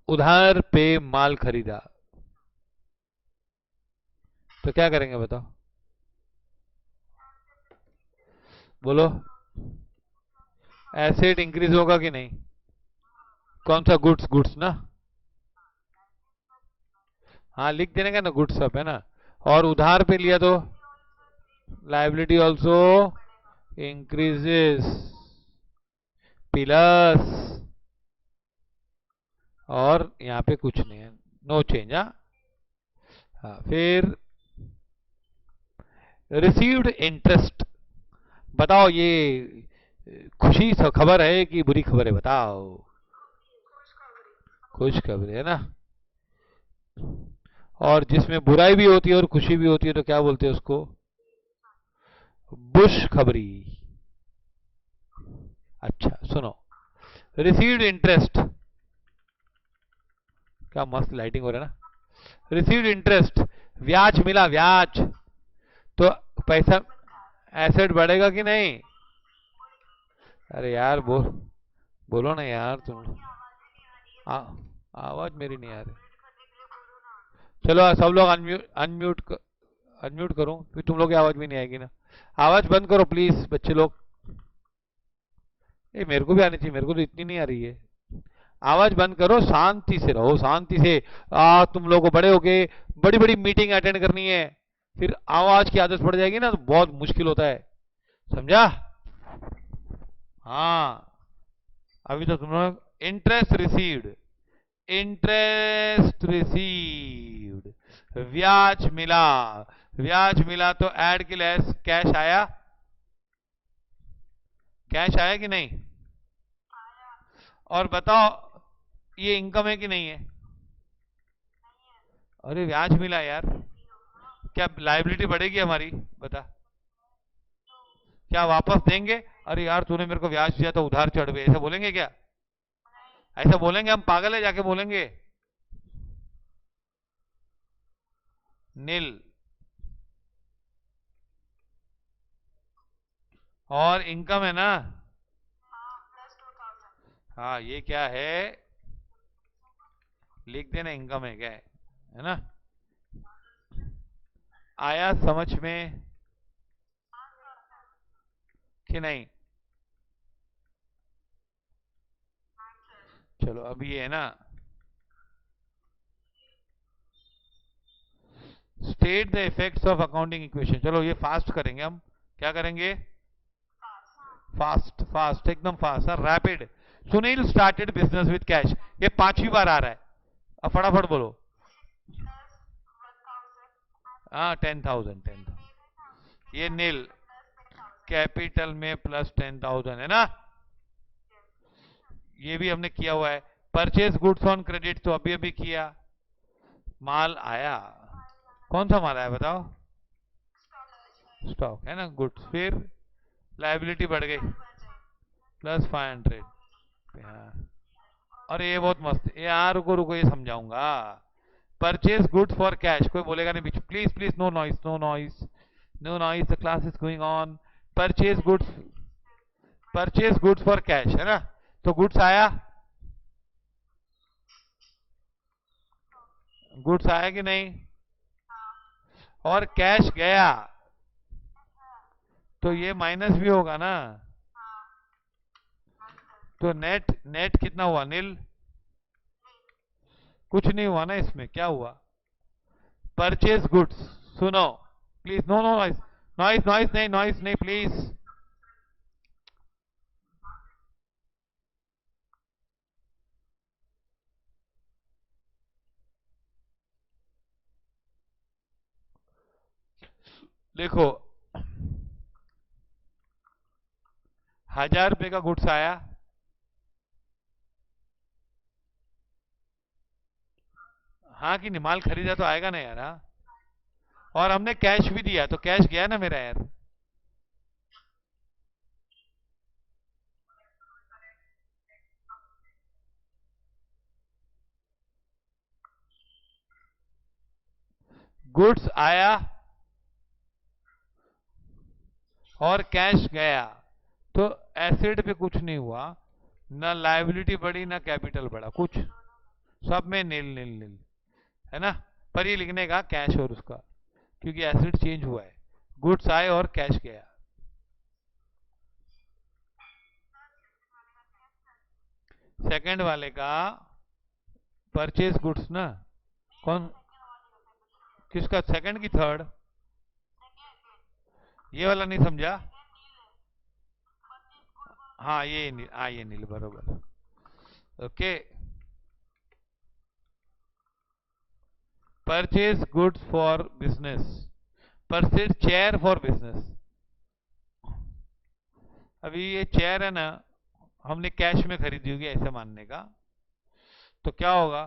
A: उधार पे माल खरीदा, तो क्या करेंगे बताओ? बोलो। एसेट इंक्रीज होगा कि नहीं? कौन सा गुड्स? गुड्स ना। हाँ लिख देने का ना, गुड्स सब है ना। और उधार पे लिया तो लाइबिलिटी ऑल्सो इंक्रीजेस प्लस, और यहाँ पे कुछ नहीं है, नो चेंज। हाँ फिर रिसीव्ड इंटरेस्ट, बताओ ये खुशी खबर है कि बुरी खबर है बताओ? खुश खबर है ना। और जिसमें बुराई भी होती है और खुशी भी होती है तो क्या बोलते हैं उसको? बुश खबरी। अच्छा सुनो, रिसीव्ड इंटरेस्ट, क्या मस्त लाइटिंग हो रहा है ना। रिसीव्ड इंटरेस्ट ब्याज मिला, ब्याज। तो पैसा, एसेट बढ़ेगा कि नहीं? अरे यार बोलो ना यार तुम। आ, आवाज मेरी नहीं आ रही। चलो सब लोग अनम्यूट अनम्यूट अनम्यूट करो, फिर तुम लोग की आवाज भी नहीं आएगी ना। आवाज बंद करो प्लीज बच्चे लोग। ये मेरे को भी आनी चाहिए, मेरे को तो इतनी नहीं आ रही है। आवाज बंद करो, शांति से रहो, शांति से। तुम लोगों को बड़े होके बड़ी बड़ी मीटिंग अटेंड करनी है, फिर आवाज की आदत पड़ जाएगी ना तो बहुत मुश्किल होता है। समझा? हाँ। अभी तो तुम लोग इंटरेस्ट रिसीव्ड, इंटरेस्ट रिसीव्ड, ब्याज मिला। ब्याज मिला तो ऐड के लेस कैश आया, कैश आया कि नहीं? और बताओ, ये इनकम है कि नहीं है? अरे ब्याज मिला यार, क्या लाइबिलिटी बढ़ेगी हमारी? बता। क्या वापस देंगे? अरे यार तूने मेरे को ब्याज दिया तो उधार चढ़ गए, ऐसा बोलेंगे क्या? ऐसा बोलेंगे? हम पागल है जाके बोलेंगे? नील। और इनकम है ना? हाँ, ये क्या है? लिख देना इनकम है क्या है ना? आया समझ में कि नहीं? चलो अब ये है ना, state the effects of accounting equation. चलो ये फास्ट करेंगे हम। क्या करेंगे? फास्ट, फास्ट, एकदम fast sir, rapid. Sunil started business with cash, ये पांचवी बार आ रहा है। अब फटाफट बोलो। हाँ, 10,000, 10,000। ये नील, कैपिटल में प्लस 10,000 है ना? ये भी हमने किया हुआ है। परचेज गुड्स ऑन क्रेडिट तो अभी अभी किया। माल आया, कौन सा माल आया बताओ? स्टॉक है ना, गुड्स। फिर लाइबिलिटी बढ़ गई प्लस 500। हाँ। और ये बहुत मस्त है यार, रुको रुको ये समझाऊंगा। परचेज गुड्स फॉर कैश, कोई बोलेगा नहीं बीच, please please, no noise, no noise, no noise, the class is going on. Purchase goods, purchase goods for cash है ना? तो गुड्स आया, गुड्स आया कि नहीं? और कैश गया, तो ये माइनस भी होगा ना? तो नेट, नेट कितना हुआ? नील। कुछ नहीं हुआ ना इसमें, क्या हुआ? परचेज गुड्स, सुनो please, no no noise, noise noise नहीं, नॉइस नहीं प्लीज। देखो, 1,000 रुपए का गुड्स आया, हाँ कि नहीं? माल खरीदा तो आएगा ना यार, हाँ? और हमने कैश भी दिया, तो कैश गया ना मेरा यार। गुड्स आया और कैश गया, तो एसेट पे कुछ नहीं हुआ, ना लाइबिलिटी बढ़ी ना कैपिटल बढ़ा, कुछ सब में नील नील नील है ना? पर ये लिखने का कैश और उसका, क्योंकि एसेट चेंज हुआ है। गुड्स आए और कैश गया। सेकंड वाले का परचेज गुड्स ना? कौन? किसका? सेकंड की थर्ड? ये वाला नहीं समझा? हाँ ये नील, हाँ ये नील बरोबर। Okay, purchase goods for business, purchase chair for business. अभी ये चेयर है ना, हमने कैश में खरीदी होगी ऐसे मानने का, तो क्या होगा?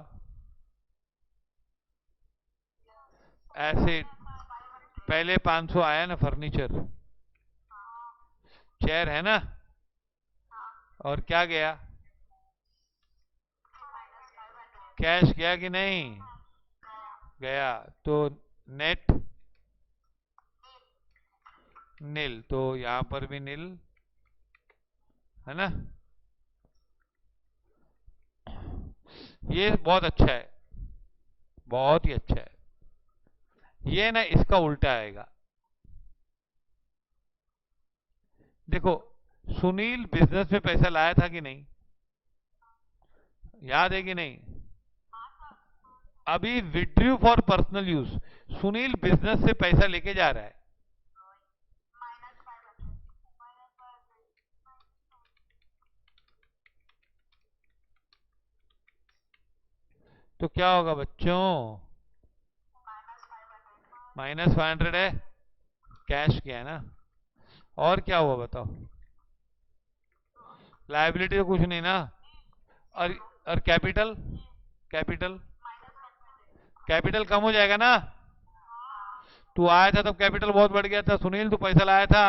A: ऐसे पहले 500 आया ना फर्नीचर, चेयर है ना? और क्या गया? कैश गया कि नहीं? गया। तो नेट नील, तो यहां पर भी नील है ना। ये बहुत अच्छा है, बहुत ही अच्छा है। ये ना इसका उल्टा आएगा। देखो, सुनील बिजनेस में पैसा लाया था कि नहीं, याद है कि नहीं। अभी withdrew for personal use, Sunil business से पैसा लेके जा रहा है। तो क्या होगा बच्चों, -500 है, कैश किया है ना। और क्या हुआ बताओ, लायबिलिटी तो कुछ नहीं ना। और और कैपिटल, कैपिटल कैपिटल कम हो जाएगा ना। तू आया था तब कैपिटल बहुत बढ़ गया था सुनील, तू पैसा लाया था।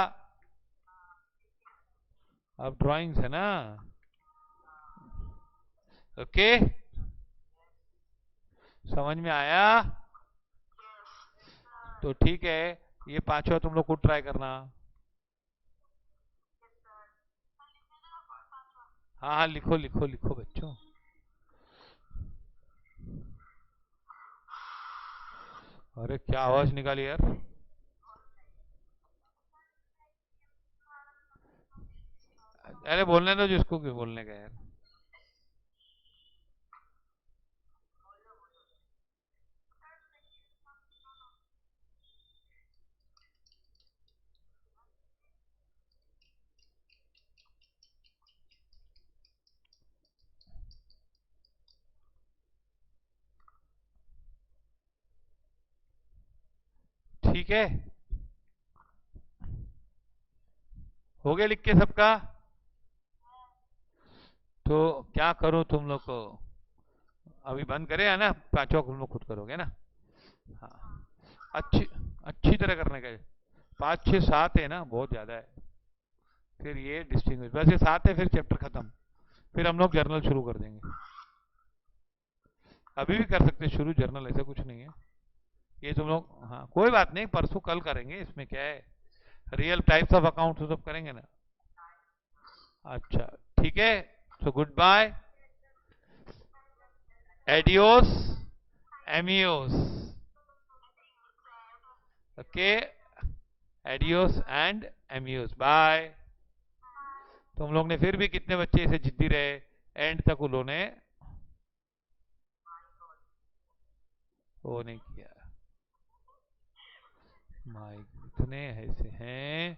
A: अब ड्राइंग्स है ना। ओके, समझ में आया। तो ठीक है, ये पांचवा तुम लोग को ट्राई करना। हाँ हाँ, लिखो लिखो लिखो बच्चों। अरे क्या आवाज निकाली यार। अरे बोलने दो जिसको भी बोलने का यार। ठीक है, हो गया लिख के सबका। तो क्या करो तुम लोग को, अभी बंद करे है ना, पांचवा तुम लोग खुद करोगे ना। हाँ, अच्छी अच्छी तरह करने का है। 5 6 7 है ना, बहुत ज्यादा है। फिर ये डिस्टिंग्विश, बस ये 7 है, फिर चैप्टर खत्म। फिर हम लोग जर्नल शुरू कर देंगे। अभी भी कर सकते शुरू जर्नल, ऐसा कुछ नहीं है। ये तुम लोग, हाँ कोई बात नहीं, परसों कल करेंगे, इसमें क्या है। रियल टाइप्स ऑफ अकाउंट सब करेंगे ना। अच्छा, ठीक है। So good bye, adios, amigos. Okay, adios and amigos, bye. तुम लोग ने फिर भी कितने बच्चे इसे जिद्दी रहे, एंड तक उन्होंने वो नहीं किया। माइक इतने ऐसे हैं।